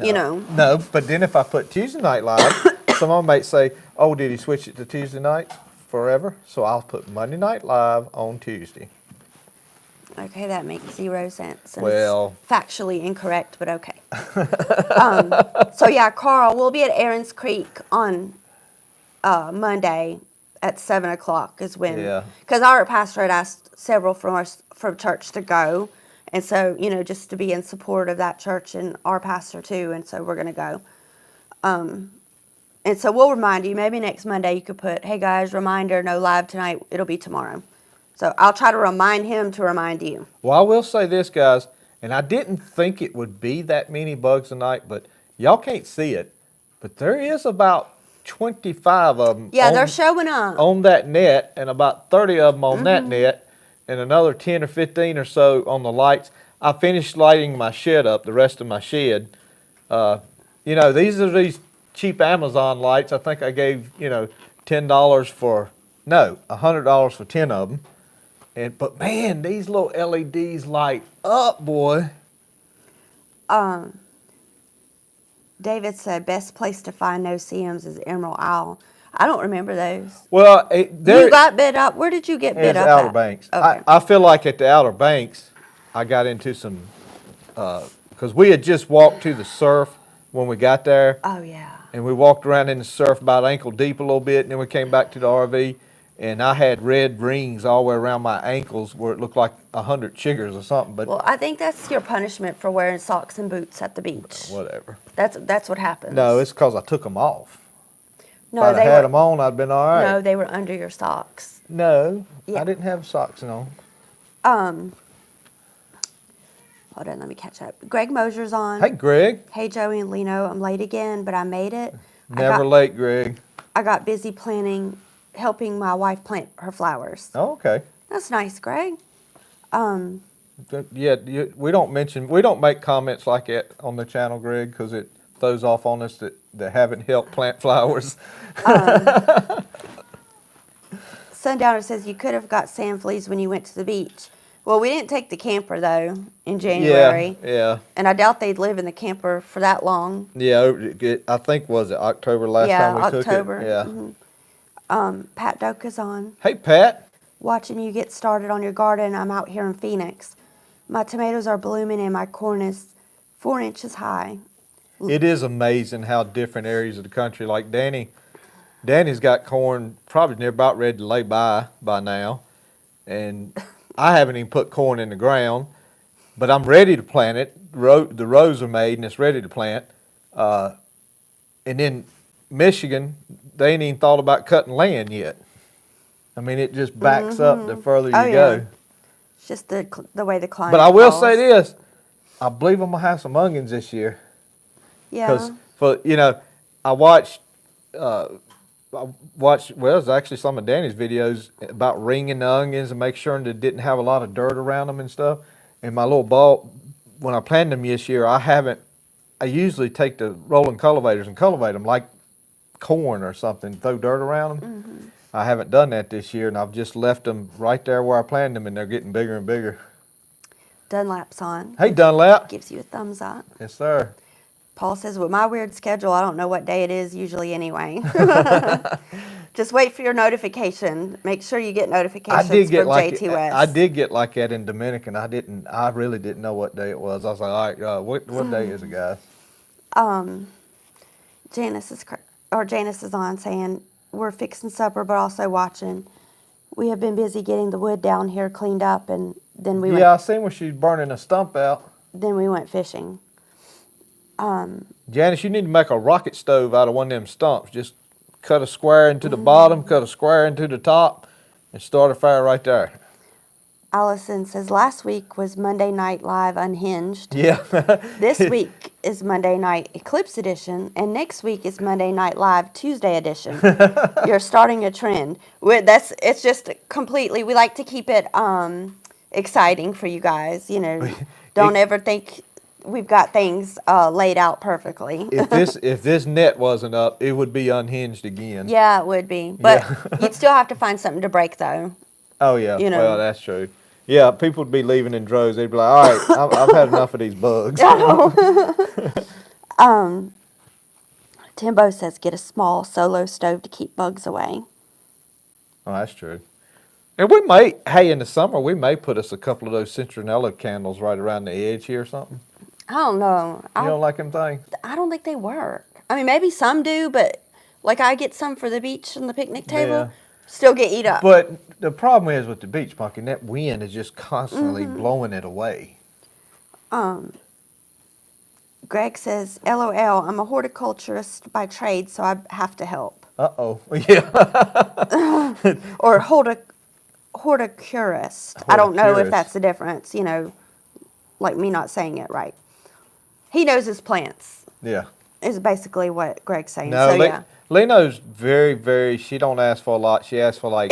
You know. No, but then if I put Tuesday Night Live, someone might say, "Oh, did he switch it to Tuesday night forever?" So I'll put Monday Night Live on Tuesday. Okay, that makes 0 sense. And Well. it's factually incorrect, but okay. So yeah, Carl, we'll be at Aaron's Creek on Monday at 7:00 is when. Yeah. Because our pastor had asked several from church to go, and so just to be in support of that church and our pastor too, and so we're gonna go. And so we'll remind you. Maybe next Monday you could put, "Hey guys, reminder, no live tonight. It'll be tomorrow." So I'll try to remind him to remind you. Well, I will say this, guys, and I didn't think it would be that many bugs a night, but y'all can't see it. But there is about 25 of them. Yeah, they're showing up. On that net, and about 30 of them on that net, and another 10 or 15 or so on the lights. I finished lighting my shed up, the rest of my shed. These are these cheap Amazon lights. I think I gave, $10 for, no, $100 for 10 of them. But man, these little LEDs light up, boy. David said best place to find no-see-ums is Emerald Isle. I don't remember those. Well, You got bit up. Where did you get bit up Outer at? Banks. Okay. I feel like at the Outer Banks, I got into some, because we had just walked to the surf when we got there. Oh yeah. And we walked around in the surf about ankle deep a little bit, and then we came back to the RV. and I had red rings all the way around my ankles where it looked like 100 chiggers or something. But Well, I think that's your punishment for wearing socks and boots at the beach. whatever. That's what happens. No, it's because I took them off. No, If I'd they have had were them on, I'd been all right. no, they were under your socks. No, Yeah. I didn't have socks on. Hold on, let me catch up. Greg Mosier's on. Hey, Greg. Hey, Joey and Leno. I'm late again, but I made it. Never late, Greg. I got busy helping my wife plant her flowers. Oh, okay. That's nice, Greg. Yeah, we don't make comments like that on the channel, Greg, because it throws off on us that haven't helped plant flowers. Sundowner says you could have got sand fleas when you went to the beach. Well, we didn't take the camper, though, in January. Yeah. And I doubt they'd live in the camper for that long. Yeah, I think, was it October last time we October. took it? Yeah. Mm-hmm. Pat Doka's on. Hey, Pat. Watching you get started on your garden. I'm out here in Phoenix. My tomatoes are blooming and my corn is 4 inches high. It is amazing how different areas of the country, like Danny's got corn probably near about ready to lay by now. And I haven't even put corn in the ground, but I'm ready to plant it. The rows are made and it's ready to plant. And then Michigan, they ain't even thought about cutting land yet. I mean, it just backs up the further you go. It's just the way the climate But I will falls. say this, I believe I'm gonna have some onions this year. Yeah. Because I watched, well, it's actually some of Danny's videos about ringing the onions and make sure that it didn't have a lot of dirt around them and stuff. And my little bulb, when I planted them this year, I usually take the rolling cultivators and cultivate them like corn or something, throw dirt around them. Mm-hmm. I haven't done that this year, and I've just left them right there where I planted them, and they're getting bigger and bigger. Dunlap's on. Hey, Dunlap. Gives you a thumbs up. Yes, sir. Paul says, with my weird schedule, I don't know what day it is usually anyway. Just wait for your notification. Make sure you get notifications from Jtwes. I did get like that in Dominican. I really didn't know what day it was. I was like, all right, what day is it, guys? Janice is on saying, we're fixing supper, but also watching. We have been busy getting the wood down here cleaned up, and then we I seen where she's burning a stump out. Then we went fishing. Janice, you need to make a rocket stove out of one of them stumps. Just cut a square into the bottom, cut a square into the top, and start a fire right there. Allison says, last week was Monday Night Live Unhinged. Yeah. This week is Monday Night Eclipse Edition, and next week is Monday Night Live Tuesday Edition. You're starting a trend. It's just completely, we like to keep it exciting for you guys. Don't ever think we've got things laid out perfectly. If this net wasn't up, it would be unhinged again. Yeah, it would be. But you'd still have to find something to break, though. Oh, yeah. Well, that's true. Yeah, people would be leaving in droves. They'd be like, all right, I've had enough of these bugs. Timbo says, get a small solo stove to keep bugs away. Oh, that's true. And in the summer, we may put us a couple of those citronella candles right around the edge here or something. I don't know. You don't like them things? I don't think they work. I mean, maybe some do, but like I get some for the beach and the picnic table. Yeah. Still get eat up. But the problem is with the beach pumpkin, that wind is just constantly blowing it away. Greg says, LOL, I'm a horticulturist by trade, so I have to help. Uh-oh. Yeah. Or horticulturist. I don't know if that's the difference, like me not saying it right. He knows his plants. Yeah. Is basically what Greg's saying. No, So, yeah. Leno's very, she don't ask for a lot. She asks for like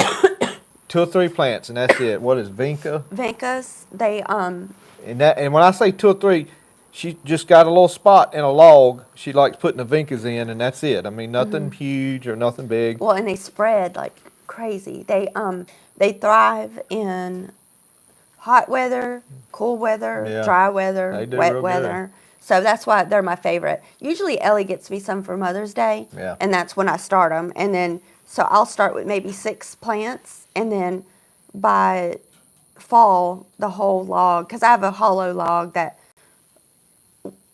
2 or 3 plants, and that's it. What is Vinca? Vincas, they, And when I say 2 or 3, she just got a little spot in a log she likes putting the Vincas in, and that's it. I mean, nothing huge or nothing big. well, and they spread like crazy. They thrive in hot weather, cool weather, Yeah. dry weather, They do wet real weather. So that's why they're my favorite. Usually Ellie gets me some for Mother's Day, Yeah. and that's when I start them. And then, so I'll start with maybe 6 plants, and then by fall, the whole log, because I have a hollow log that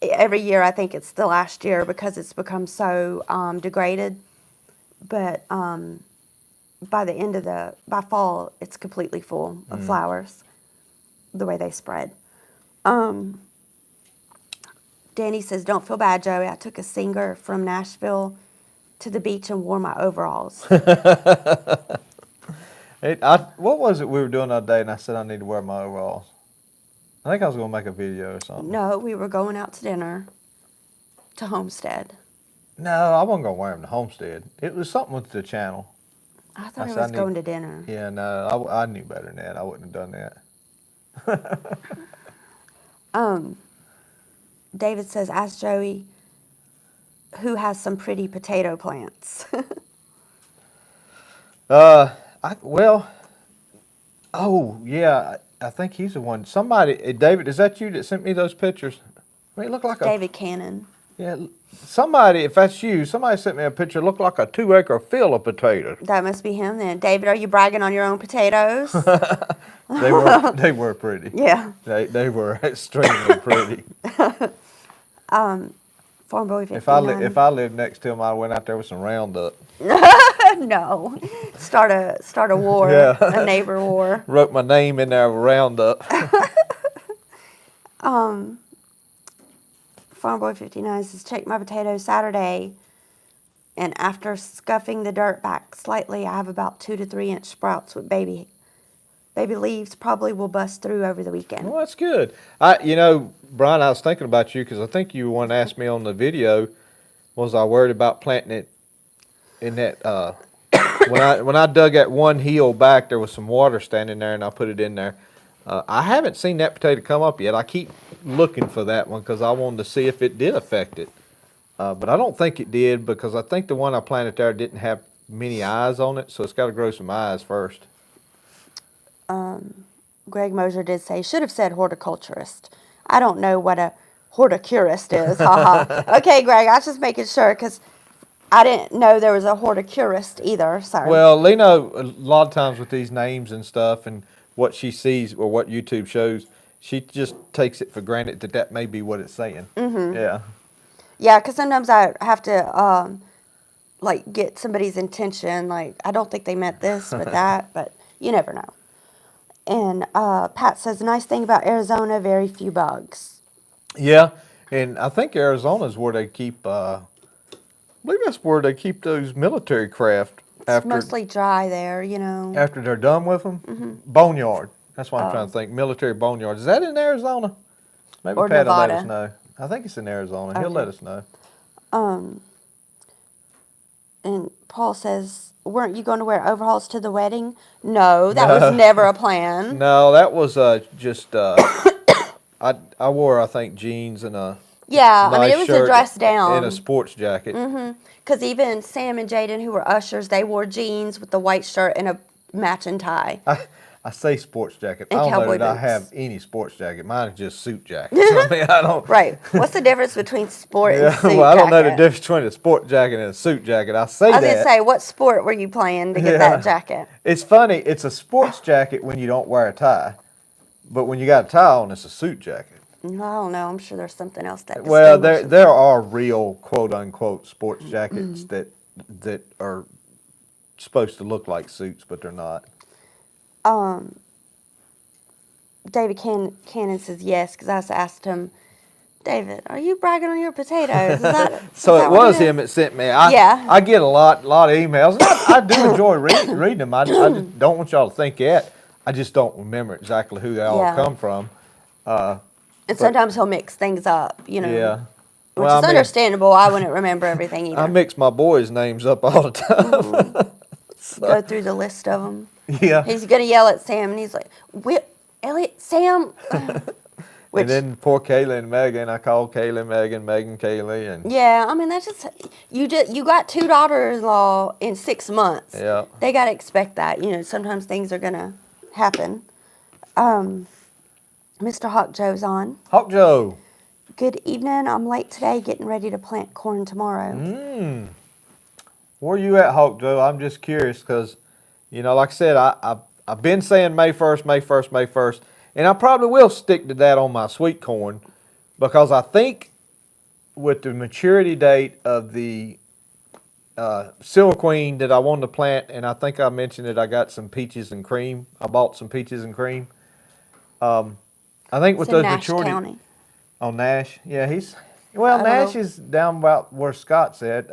every year, I think it's the last year because it's become so degraded. But by fall, it's completely full of flowers, the way they spread. Um, Danny says, don't feel bad, Joey. I took a singer from Nashville to the beach and wore my overalls. What was it we were doing the other day, and I said I need to wear my overalls? I think I was going to make a video or something. No, we were going out to dinner to Homestead. No, I wasn't going to wear them to Homestead. It was something with the channel. I thought it said was going to dinner. Yeah, no, I knew better than that. I wouldn't have done that. David says, ask Joey who has some pretty potato plants. Oh, yeah, I think he's the one. Somebody, David, is that you that sent me those pictures? I mean, it looked like David Cannon. Yeah, somebody, if that's you, somebody sent me a picture. It looked like a 2-acre field of potatoes. That must be him then. David, are you bragging on your own potatoes? They were pretty. Yeah. They were extremely pretty. Farm Boy 59. If I lived next to him, I went out there with some Roundup. No. Start a war, Yeah. a neighbor war. Wrote my name in there with Roundup. Farm Boy 59 says, check my potatoes Saturday, and after scuffing the dirt back slightly, I have about 2 to 3 inch sprouts with baby leaves. Probably will bust through over the weekend. Well, that's good. Brian, I was thinking about you because I think you one asked me on the video, was I worried about planting it in that, when I dug that one hill back, there was some water standing there and I put it in there. I haven't seen that potato come up yet. I keep looking for that one because I wanted to see if it did affect it. But I don't think it did because I think the one I planted there didn't have many eyes on it, so it's got to grow some eyes first. Greg Mosier did say, should have said horticulturist. I don't know what a horticulturist is. Haha. Okay, Greg, I was just making sure because I didn't know there was a horticulturist either. Sorry. Well, Lena, a lot of times with these names and stuff and what she sees or what YouTube shows, she just takes it for granted that may be what it's saying. Mm-hmm. Yeah. Yeah, because sometimes I have to get somebody's intention. Like, I don't think they meant this, but that. But you never know. And Pat says, the nice thing about Arizona, very few bugs. Yeah, and I think Arizona's where they keep, I believe that's where they keep those military craft. It's mostly dry there, you know. After they're done with them? Mm-hmm. Boneyard. That's what I'm trying to think. Military boneyard. Is that in Arizona? Maybe Or Pat will let Nevada. us know. I think it's in Arizona. Okay. He'll let us know. And Paul says, weren't you going to wear overalls to the wedding? No, that was never a plan. No, that was just, I wore, I think, jeans and a Yeah, nice I mean, it was a shirt dress down. and a sports jacket. Mm-hmm. Because even Sam and Jaden, who were ushers, they wore jeans with the white shirt and a matching tie. I say sports jacket. And I don't know cowboy that I boots. have any sports jacket. Mine is just suit jackets. I mean, I don't. Right. What's the difference between sport and suit Well, I don't know the jacket? difference between a sport jacket and a suit jacket. I say I was that. going to say, what sport were you playing to get that jacket? It's funny. It's a sports jacket when you don't wear a tie, but when you got a tie on, it's a suit jacket. I don't know. I'm sure there's something else that Well, distinguishes there are real quote unquote sports jackets that are supposed to look like suits, but they're not. David Cannon says yes, because I asked him, David, are you bragging on your potatoes? Is that, So is it that what was is? him that sent me. Yeah. I get a lot of emails. And I do enjoy reading them. I just don't want y'all to think that. I just don't remember exactly who they all Yeah. come from. And sometimes he'll mix things up, you know. Yeah. Which Well, is I mean, understandable. I wouldn't remember everything either. I mix my boys' names up all the time. Go through the list of them. Yeah. He's going to yell at Sam, and he's like, Elliot, Sam. Which, And then poor Kaylee and Megan. I call Kaylee Megan, Megan Kaylee, and yeah, I mean, that's just you got 2 daughters-in-law in 6 months. Yeah. They got to expect that. You know, sometimes things are going to happen. Mr. Hawk Joe's on. Hawk Joe. Good evening. I'm late today, getting ready to plant corn tomorrow. Where you at, Hawk Joe? I'm just curious because, like I said, I've been saying May 1st, May 1st, May 1st, and I probably will stick to that on my sweet corn because I think with the maturity date of the Silver Queen that I wanted to plant, and I think I mentioned that I got some peaches and cream. I bought some peaches and cream. I think with It's in those Nash maturity County. on Nash, yeah, well, I don't Nash know. is down about where Scott's at.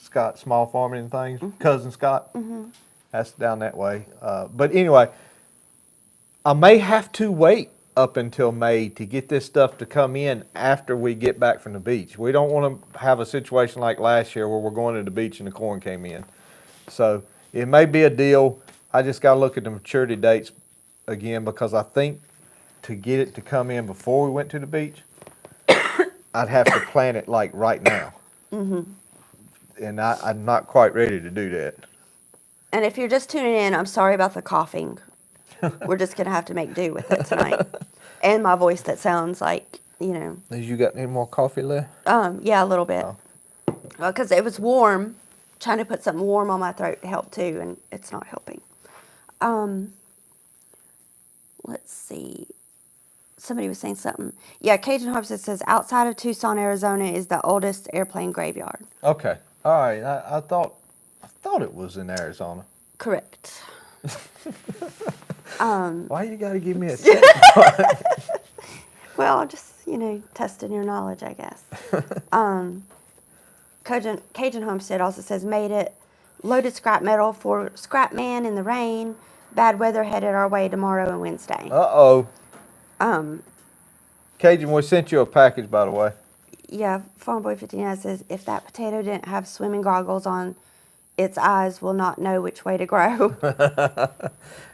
Scott Small Farming and Things, cousin Scott. That's down that way. But anyway, I may have to wait up until May to get this stuff to come in after we get back from the beach. We don't want to have a situation like last year where we're going to the beach and the corn came in. So it may be a deal. I just got to look at the maturity dates again because I think to get it to come in before we went to the beach, I'd have to plant it like right now. And I'm not quite ready to do that. And if you're just tuning in, I'm sorry about the coughing. We're just going to have to make do with it tonight. And my voice that sounds like, You got any more coffee left? yeah, a little bit. Oh. Because it was warm. Trying to put something warm on my throat helped too, and it's not helping. Let's see. Somebody was saying something. Yeah, Cajun Harvest says outside of Tucson, Arizona is the oldest airplane graveyard. Okay. All right. I thought it was in Arizona. Correct. Why you got to give me a check? Well, just, testing your knowledge, I guess. Cajun Homestead also says made it. Loaded scrap metal for scrap man in the rain. Bad weather headed our way tomorrow and Wednesday. Uh-oh. Um, Cajun, we sent you a package, by the way. yeah, Farm Boy 59 says if that potato didn't have swimming goggles on, its eyes will not know which way to grow.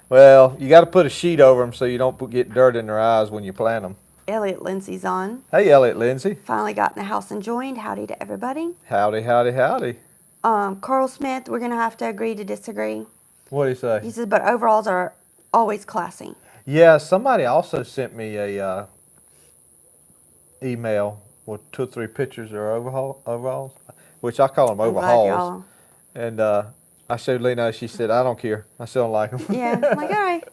Well, you got to put a sheet over them so you don't get dirt in their eyes when you plant them. Elliot Lindsay's on. Hey, Elliot Lindsay. Finally got in the house and joined. Howdy to everybody. Howdy, howdy, howdy. Carl Smith, we're going to have to agree to disagree. What do you say? He says, but overalls are always classy. Yeah, somebody also sent me a email with 2 or 3 pictures of overalls, which I call them I'm glad overhauls. y'all- And I showed Lena. She said, "I don't care. I still don't like them." Yeah, I'm like, all right.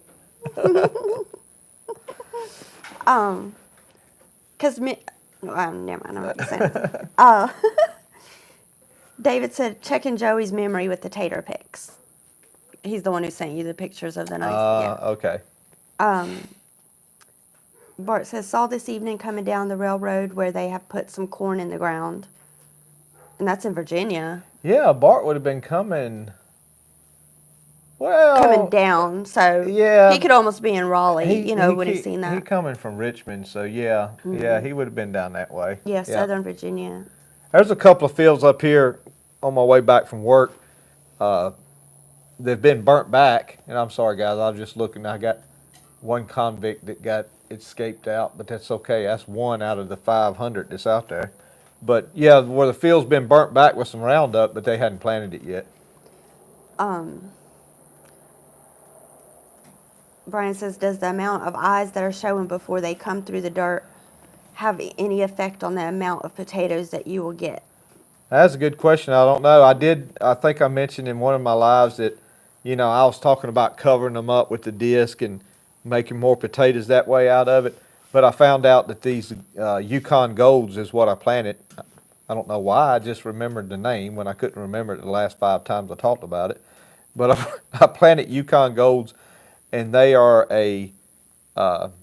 Because never mind, I'm not saying it. David said, checking Joey's memory with the tater pics. He's the one who sent you the pictures of the nice. Okay. Bart says, saw this evening coming down the railroad where they have put some corn in the ground. And that's in Virginia. Yeah, Bart would have been coming. Well, Coming down, so yeah, he could almost be in Raleigh, when he's seen that. He coming from Richmond, so yeah, yeah, he would have been down that way. Yeah, Southern Virginia. There's a couple of fields up here on my way back from work. They've been burnt back, and I'm sorry, guys. I was just looking. I got one convict that got escaped out, but that's okay. That's one out of the 500 that's out there. But yeah, where the field's been burnt back with some Roundup, but they hadn't planted it yet. Brian says, does the amount of eyes that are showing before they come through the dirt have any effect on the amount of potatoes that you will get? That's a good question. I don't know. I think I mentioned in one of my lives that, I was talking about covering them up with the disc and making more potatoes that way out of it. But I found out that these Yukon Golds is what I planted. I don't know why. I just remembered the name when I couldn't remember it the last 5 times I talked about it. But I planted Yukon Golds, and they are not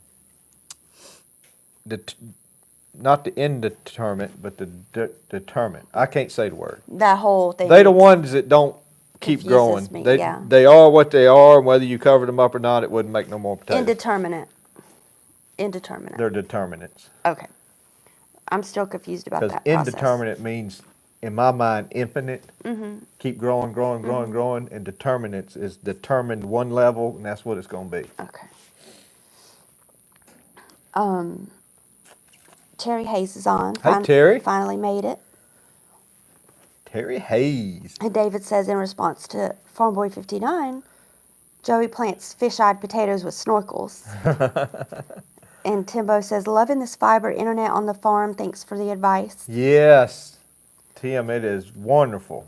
the indeterminate, but the determinate. I can't say the word. That whole thing. They the ones that don't keep confuses growing. me, They yeah. they are what they are, and whether you covered them up or not, it wouldn't make no more potatoes. Indeterminate. They're determinants. Okay. I'm still confused about Because that process. indeterminate means, in my mind, infinite. Mm-hmm. Keep growing, growing, growing, growing. And determinants is determined one level, and that's what it's going to be. Okay. Terry Hayes is on. Hey, Terry. Finally made it. Terry Hayes. And David says in response to Farm Boy 59, Joey plants fish-eyed potatoes with snorkels. And Timbo says, loving this fiber internet on the farm. Thanks for the advice. Yes. Tim, it is wonderful.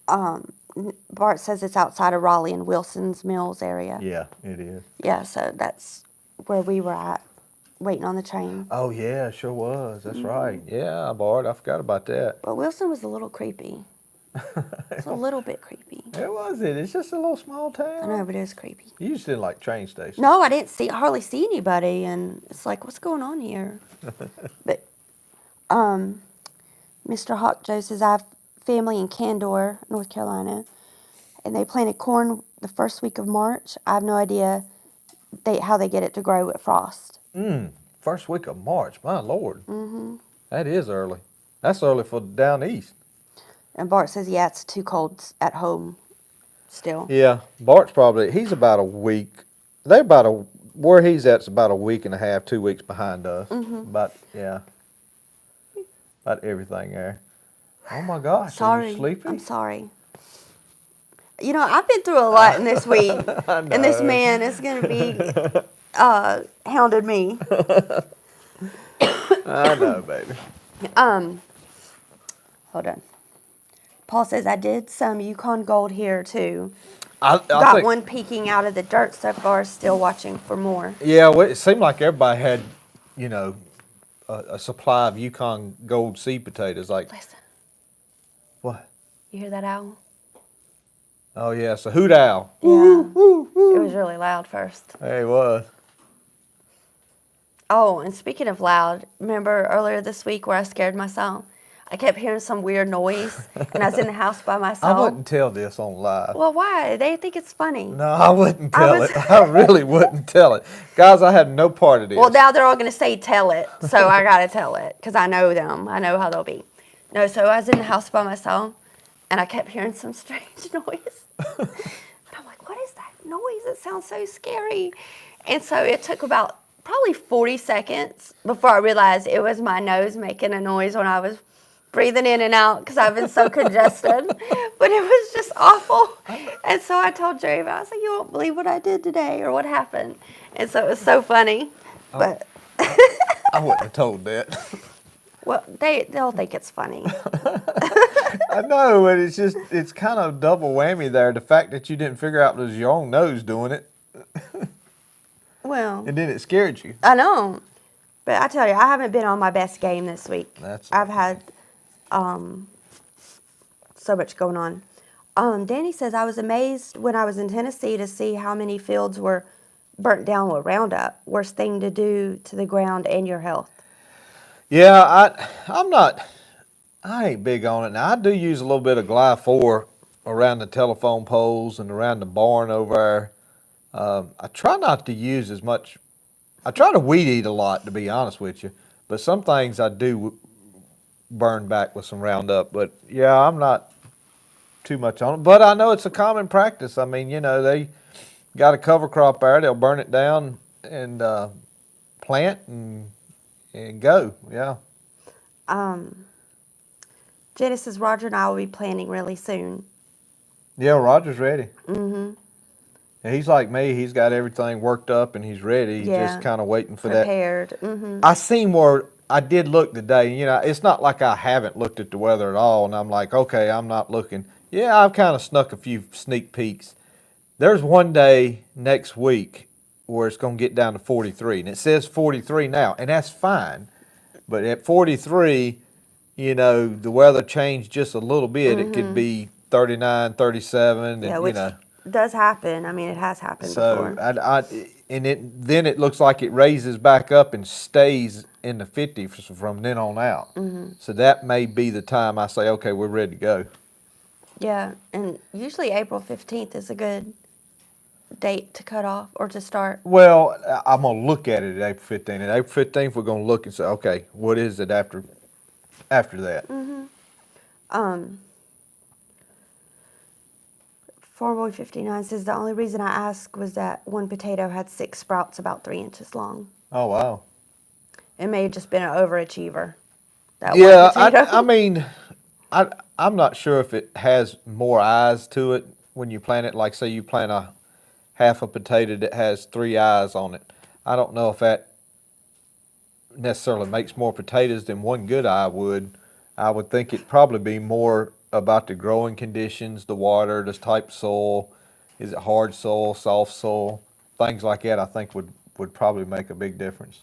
Bart says it's outside of Raleigh in Wilson's Mills area. Yeah, it is. Yeah, so that's where we were at, waiting on the train. Oh, yeah, sure was. That's right. Yeah, Bart, I forgot about that. But Wilson was a little creepy. It's a little bit creepy. It was it. It's just a little small I know, town. but it was creepy. You just didn't like train stations. No, I didn't hardly see anybody, and it's like, what's going on here? But Mr. Hawk Joe says I have family in Candor, North Carolina, and they planted corn the first week of March. I have no idea how they get it to grow with frost. First week of March. My Lord. That is early. That's early for down east. And Bart says, yeah, it's too cold at home still. Yeah, Bart's he's about a week. Where he's at's about a week and a half, 2 weeks behind us. About everything there. Oh my gosh, are Sorry. you sleepy? I'm sorry. You know, I've been through a lot in this week, and this man is going to be hounded me. I know, baby. Hold on. Paul says, I did some Yukon Gold here, too. I Got think, one peeking out of the dirt so far, still watching for more. yeah, well, it seemed like everybody had, you know, a supply of Yukon Gold seed potatoes. Like, Listen, what? you hear that owl? Oh, yeah, it's a hoot owl. Yeah. It was really loud first. There he was. Oh, and speaking of loud, remember earlier this week where I scared myself? I kept hearing some weird noise, and I was in the house by I myself. wouldn't tell this on live. Well, why? They think it's funny. No, I wouldn't tell it. I really wouldn't tell it. Guys, I have no part of this. Well, now they're all going to say tell it, so I got to tell it because I know them. I know how they'll be. No, so I was in the house by myself, and I kept hearing some strange noise. And I'm like, what is that noise? It sounds so scary. And so it took about probably 40 seconds before I realized it was my nose making a noise when I was breathing in and out because I've been so congested. But it was just awful. And so I told Jerry, I was like, you won't believe what I did today or what happened. And so it was so funny. But I wouldn't have told that. well, they'll think it's funny. I know, but it's kind of double whammy there. The fact that you didn't figure out it was your own nose doing it, Well, and then it scared you. I know. But I tell you, I haven't been on my best game this week. I've had so much going on. Danny says, I was amazed when I was in Tennessee to see how many fields were burnt down with Roundup. Worst thing to do to the ground and your health. Yeah, I ain't big on it. Now, I do use a little bit of Glyphor around the telephone poles and around the barn over there. I try not to use as much. I try to weed eat a lot, to be honest with you. But some things I do burn back with some Roundup. But, yeah, I'm not too much on it. But I know it's a common practice. I mean, you know, they got a cover crop there. They'll burn it down and plant and go, yeah. Janice says, Roger and I will be planning really soon. Yeah, Roger's ready. Yeah, he's like me. He's got everything worked up and he's ready. He's just kind of waiting for Prepared. that. I seen where I did look today. You know, it's not like I haven't looked at the weather at all, and I'm like, okay, I'm not looking. Yeah, I've kind of snuck a few sneak peeks. There's one day next week where it's going to get down to 43, and it says 43 now, and that's fine. But at 43, you know, the weather changed just a little bit. It could be 39, 37, Yeah, and, which you know. does happen. I mean, it has happened before. Then it looks like it raises back up and stays in the 50s from then on out. So that may be the time I say, okay, we're ready to go. Yeah, and usually April 15th is a good date to cut off or to start. Well, I'm going to look at it at April 15th. At April 15th, we're going to look and say, okay, what is it after that? Farmboy 59 says the only reason I asked was that one potato had 6 sprouts about 3 inches long. Oh, wow. It may have just been an overachiever. That Yeah, one potato. I mean, I'm not sure if it has more eyes to it when you plant it. Like, say you plant a half a potato that has 3 eyes on it. I don't know if that necessarily makes more potatoes than one good eye would. I would think it'd probably be more about the growing conditions, the water, the type of soil. Is it hard soil, soft soil? Things like that I think would probably make a big difference.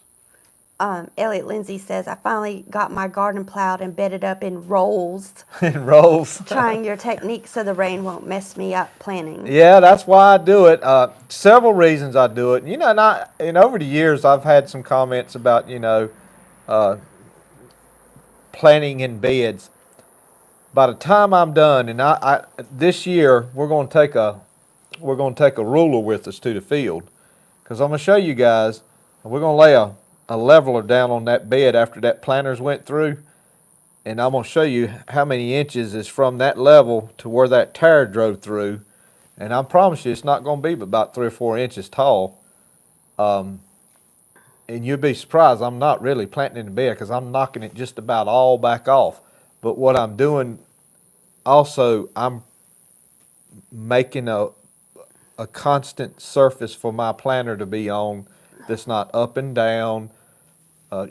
Elliot Lindsay says, I finally got my garden plowed and bedded up in rolls, It rolls. trying your technique so the rain won't mess me up planning. Yeah, that's why I do it. Several reasons I do it. You know, and over the years, I've had some comments about, uh, planting in beds. By the time I'm done, and this year we're going to take a ruler with us to the field, because I'm going to show you guys. We're going to lay a leveler down on that bed after that planters went through, and I'm going to show you how many inches is from that level to where that tire drove through. And I promise you, it's not going to be but about 3 or 4 inches tall. And you'll be surprised, I'm not really planting in the bed because I'm knocking it just about all back off. But what I'm doing also, I'm making a constant surface for my planter to be on that's not up and down, a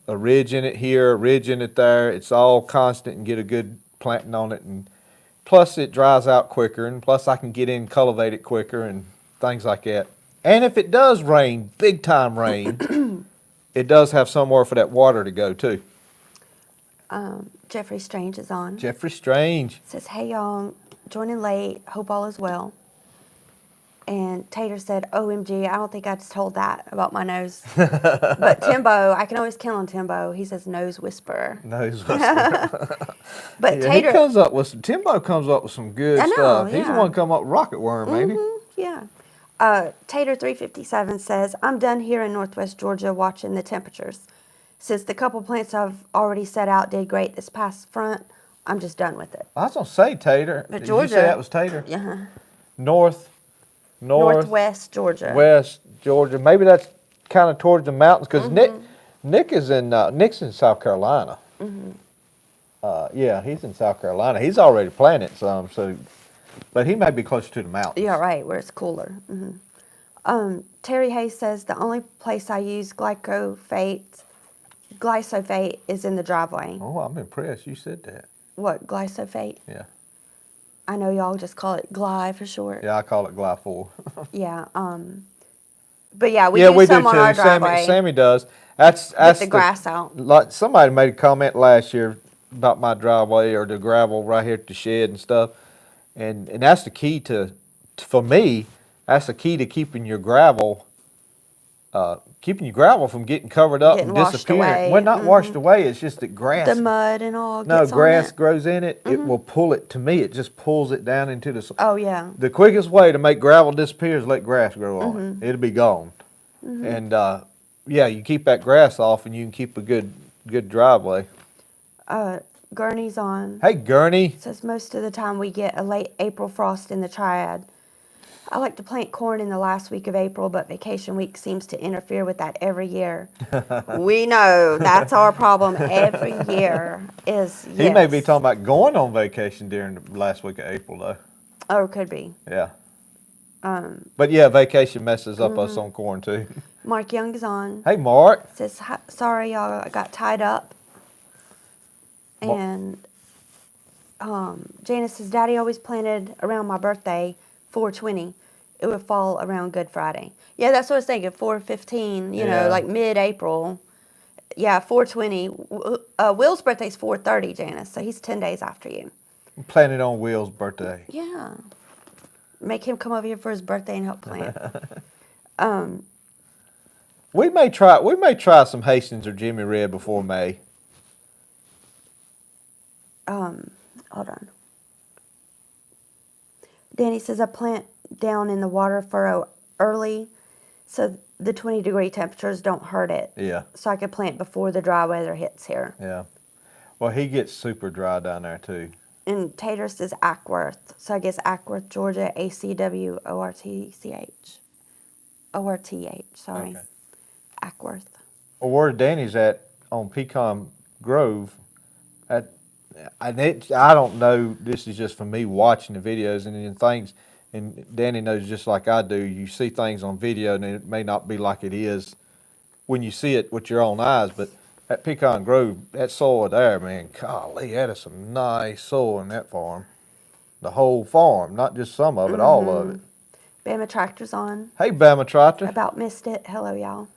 ridge in it here, a ridge in it there. It's all constant and get a good planting on it. And plus it dries out quicker, and plus I can get in and cultivate it quicker and things like that. And if it does rain, big time rain, it does have somewhere for that water to go too. Jeffrey Strange is on. Jeffrey Strange. Says, hey y'all, joining late, hope all is well. And Tater said, OMG, I don't think I just told that about my nose. But Timbo, I can always count on Timbo. He says nose whisperer. Nose whisperer. But Yeah, Tater, Timbo comes up with some good I know, stuff. He's the yeah. one come up with rocket worm, ain't he? yeah. Tater 357 says, I'm done here in Northwest Georgia watching the temperatures. Since the couple plants I've already set out did great this past front, I'm just done with it. I was gonna say Tater. But Did Georgia, you say that was Tater? Yeah. Northwest Georgia. West Georgia. Maybe that's kind of towards the mountains because Nick's in South Carolina. Yeah, he's in South Carolina. He's already planted some, but he may be closer to the mountains. Yeah, right, where it's cooler. Terry Hayes says the only place I use glyphosate is in the driveway. Oh, I'm impressed. You said that. What, glyphosate? Yeah. I know y'all just call it Gly for short. Yeah, I call it Glyphor. Yeah. But yeah, we do some too. on our driveway. Sammy does. That's Get the grass out. Like somebody made a comment last year about my driveway or the gravel right here at the shed and stuff, and that's the key for me. That's the key to keeping your gravel from getting covered up and Washed disappearing. away. Well, not washed away. It's just that grass. The mud and all. No, gets on grass it. grows in it. It will pull it. To me, it just pulls it down into the. Oh yeah. The quickest way to make gravel disappear is let grass grow on it. It'll be gone. And yeah, you keep that grass off, and you can keep a good driveway. Gurney's on. Hey, Gurney. Says most of the time we get a late April frost in the triad. I like to plant corn in the last week of April, but vacation week seems to interfere with that every year. We know that's our problem every year. He may be talking about going on vacation during the last week of April, though. Oh, could be. Yeah. But yeah, vacation messes up us on corn too. Mark Young is on. Hey, Mark. Says, sorry, y'all, I got tied up. And Janice says, Daddy always planted around my birthday, 4/20. It would fall around Good Friday. Yeah, that's what I was thinking, 4/15, you know, like mid-April. Yeah, 4/20. Will's birthday's 4/30, Janice, so he's 10 days after you. I'm planning on Will's birthday. Yeah. Make him come over here for his birthday and help plant. We may try some Hastings or Jimmy Red before May. Hold on. Danny says I plant down in the water furrow early so the 20-degree temperatures don't hurt it. Yeah. So I can plant before the dry weather hits here. Yeah. Well, he gets super dry down there too. And Tater says Ackworth. So I guess Ackworth, Georgia, ACWORTCH. ORTH, sorry. Okay. Ackworth. Well, where Danny's at on Pecan Grove, I don't know, this is just from me watching the videos and then things, and Danny knows just like I do, you see things on video and it may not be like it is when you see it with your own eyes, but at Pecan Grove, that soil there, man, golly, that is some nice soil in that farm. The whole farm, not just some of it, all of it. Bama Tractor's on. Hey, Bama Tractor. About missed it. Hello, y'all.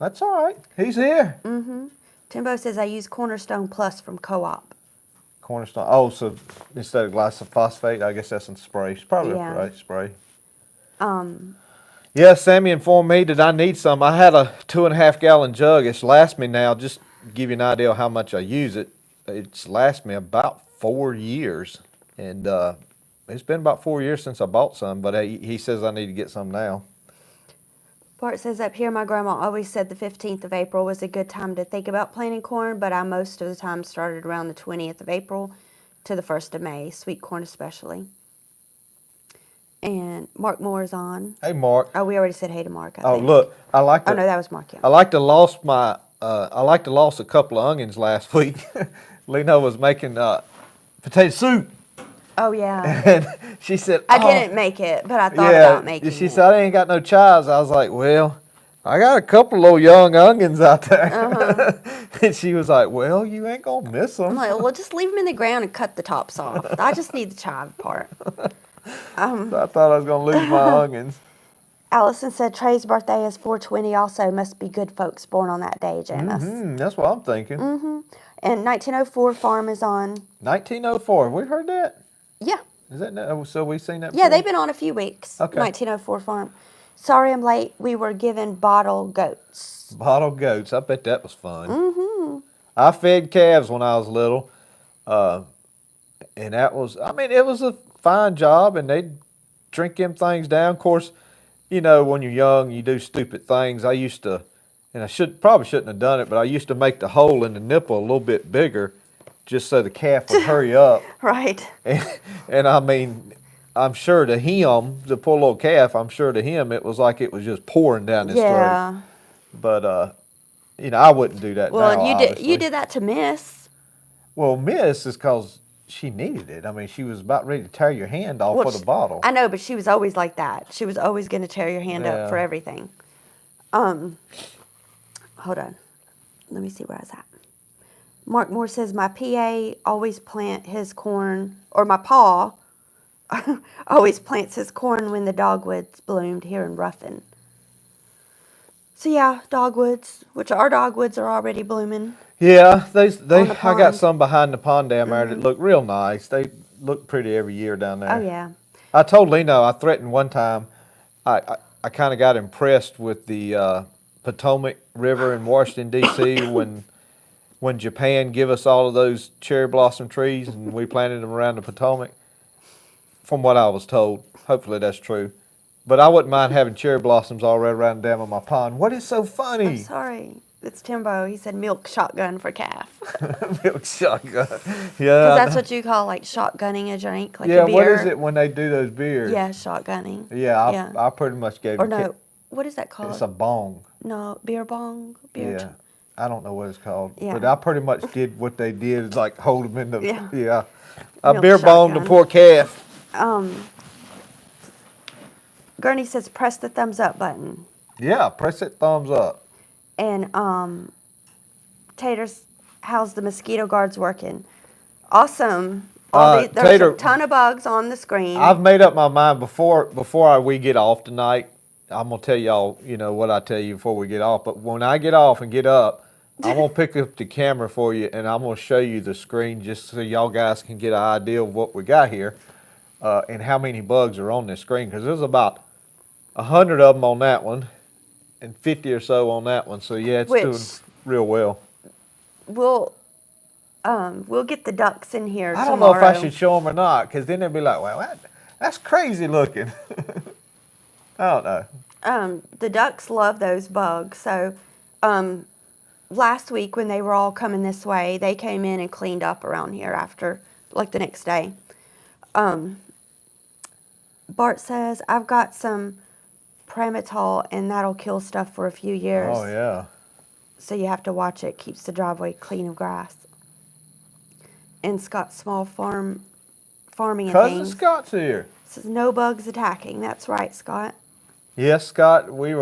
That's all right. He's here. Timbo says I use Cornerstone Plus from Co-op. Cornerstone. Oh, so instead of glyphosate, I guess that's in spray. It's probably Yeah. right, spray. Yeah, Sammy informed me that I need some. I had a 2.5 gallon jug. It's last me now. Just to give you an idea of how much I use it. It's last me about 4 years, and it's been about 4 years since I bought some. But he says I need to get some now. Bart says up here, my grandma always said the 15th of April was a good time to think about planting corn, but I most of the time started around the 20th of April to the 1st of May, sweet corn especially. And Mark Moore's on. Hey, Mark. Oh, we already said hey to Mark, I Oh, think. look, I like to. Oh, no, that was Mark, yeah. I like to lost my. I like to lost a couple of onions last week. Lena was making potato soup, Oh, yeah. and she said, I "Oh, didn't make it, but I thought about making she it. said, I ain't got no chives. I was like, well, I got a couple little young onions out there. And she was like, well, you ain't going to miss I'm them. like, well, just leave them in the ground and cut the tops off. I just need the chive part. So I thought I was going to lose my onions. Allison said Trey's birthday is 420 also. Must be good folks born on that day, Janice. That's what I'm thinking. And 1904 Farm is on. 1904. We heard that? Yeah. Is that so? We seen that? Yeah, before? they've been on a few weeks. Okay. 1904 Farm. Sorry I'm late. We were given bottle goats. Bottle goats. I bet that was fun. I fed calves when I was little, and that was. I mean, it was a fine job, and they'd drink them things down. Of course, you know, when you're young, you do stupid things. I used to, and I probably shouldn't have done it, but I used to make the hole in the nipple a little bit bigger, just so the calf would hurry up. Right. And I mean, I'm sure to him, the poor little calf, I'm sure to him it was like it was just pouring down his throat. But you know, I wouldn't do that Well, now, you did that to Miss. Well, Miss is because she needed it. I mean, she was about ready to tear your hand off Well, for the bottle. I know, but she was always like that. She was always going to tear your hand up for everything. Hold on. Let me see where I was at. Mark Moore says, my PA always plant his corn, or my pa always plants his corn when the dogwoods bloomed here in Ruffin. So yeah, dogwoods, which our dogwoods are already blooming. Yeah, they On the I got pond. some behind the pond down there that look real nice. They look pretty every year down there. Oh yeah. I told Leno, I threatened one time, I kind of got impressed with the Potomac River in Washington, D.C. when Japan give us all of those cherry blossom trees and we planted them around the Potomac. From what I was told, hopefully that's true. But I wouldn't mind having cherry blossoms all right around the dam of my pond. What is so funny? I'm sorry. It's Timbo. He said milk shotgun for calf. Milk shotgun. Because Yeah. that's what you call like shotgunning a drink, like Yeah, a beer. what is it when they do those beers? Yeah, shotgunning. Yeah, I pretty much gave Or it. no, what is that called? It's a bong. No, beer bong? Beer Yeah. I don't know what it's called. Yeah. But I pretty much did what they did, is like hold them in the, Yeah. A Milk beer bong to shotgun. poor calf. Gurney says press the thumbs up button. Yeah, press that thumbs up. And Taters, how's the mosquito guards working? Awesome. There's Tater, a ton of bugs on the screen. I've made up my mind before we get off tonight. I'm gonna tell y'all, you know, what I tell you before we get off. But when I get off and get up, I'm gonna pick up the camera for you and I'm gonna show you the screen just so y'all guys can get an idea of what we got here and how many bugs are on this screen. Because there's about 100 of them on that one and 50 or so on that one. So yeah, it's doing real well. We'll get the ducks in here I don't tomorrow. know if I should show them or not, because then they'll be like, well, that's crazy looking. I don't know. The ducks love those bugs. So last week when they were all coming this way, they came in and cleaned up around here after, like the next day. Bart says, I've got some Primatol and that'll kill stuff for a few years. Oh, yeah. So you have to watch it. Keeps the driveway clean of grass. And Scott's small farming and Cousin things. Scott's here. Says no bugs attacking. That's right, Scott. Yes, Scott, we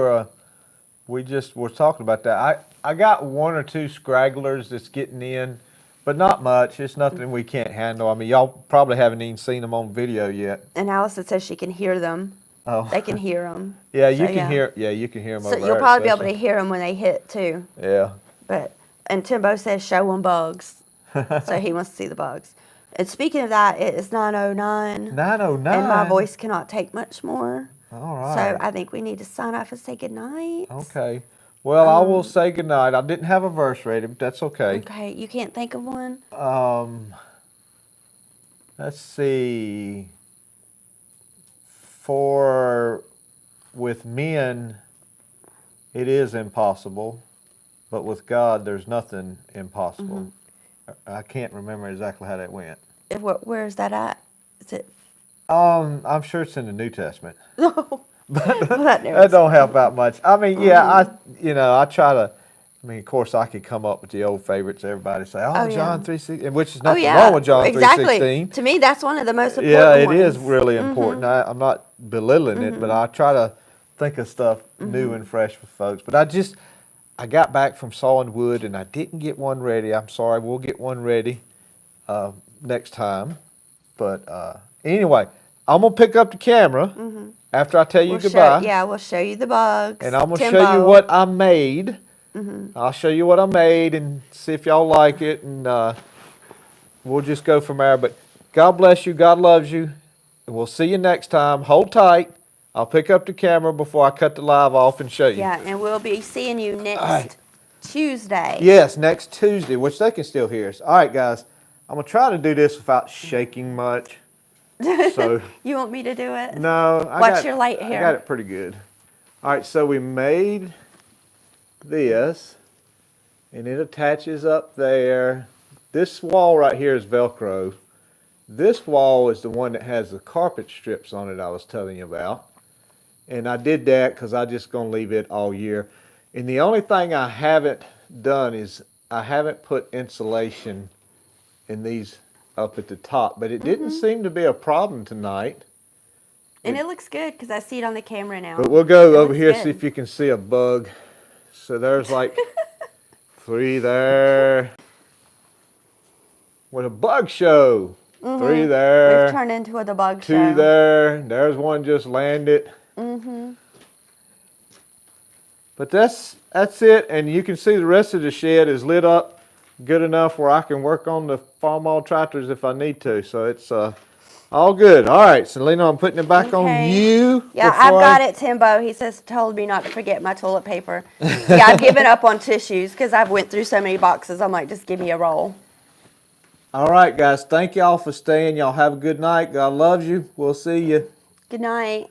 just were talking about that. I got one or two scragglers that's getting in, but not much. It's nothing we can't handle. I mean, y'all probably haven't even seen them on video yet. And Allison says she can hear them. Oh. They can hear them. Yeah, you can hear. Yeah, you can hear them So over you'll our probably be able session. to hear them when they hit too. Yeah. But and Timbo says show them bugs, so he wants to see the bugs. And speaking of that, it is 9:09. 9:09. And my voice cannot take much more. All So right. I think we need to sign off and say goodnight. Okay. Well, I will say goodnight. I didn't have a verse ready, but that's okay. Okay, you can't think of one? Let's see. For with men, it is impossible, but with God, there's nothing impossible. I can't remember exactly how that went. Where is that at? Is it? I'm sure it's in the New Testament. No. But Well, that that don't help out much. I mean, yeah, I try to. I mean, of course, I could come up with the old favorites. Everybody say, "Oh, John 3:16," which is nothing wrong with John 3:16. To me, that's one of the most important Yeah, it ones. is really important. I'm not belittling it, but I try to think of stuff new and fresh for folks. But I got back from sawing wood and I didn't get one ready. I'm sorry. We'll get one ready next time. But anyway, I'm gonna pick up the camera after I tell you goodbye. We'll show you the bugs. And I'm gonna show you what I made. I'll show you what I made and see if y'all like it, and we'll just go from there. But God bless you. God loves you. And we'll see you next time. Hold tight. I'll pick up the camera before I cut the live off and show you. Yeah, and we'll be seeing you next Tuesday. Yes, next Tuesday, which they can still hear us. All right, guys. I'm going to try to do this without shaking much. So You want me to do it? no. Watch your light here. I got it pretty good. All right, so we made this, and it attaches up there. This wall right here is Velcro. This wall is the one that has the carpet strips on it I was telling you about. And I did that because I'm just going to leave it all year. And the only thing I haven't done is I haven't put insulation in these up at the top. But it didn't seem to be a problem tonight. And it looks good because I see it on the camera now. But we'll go over looks here good. see if you can see a bug. So there's like 3 there. What a bug show. 3 there. We've turned into the bug 2 show. there. There's one just landed. But that's it. And you can see the rest of the shed is lit up good enough where I can work on the farm all tractors if I need to. So it's all good. All right, Selena, I'm putting it back on you. Yeah, I've got it, Timbo. He told me not to forget my toilet paper. Yeah, I've given up on tissues because I've went through so many boxes. I'm like, just give me a roll. All right, guys. Thank y'all for staying. Y'all have a good night. God loves you. We'll see you. Good night.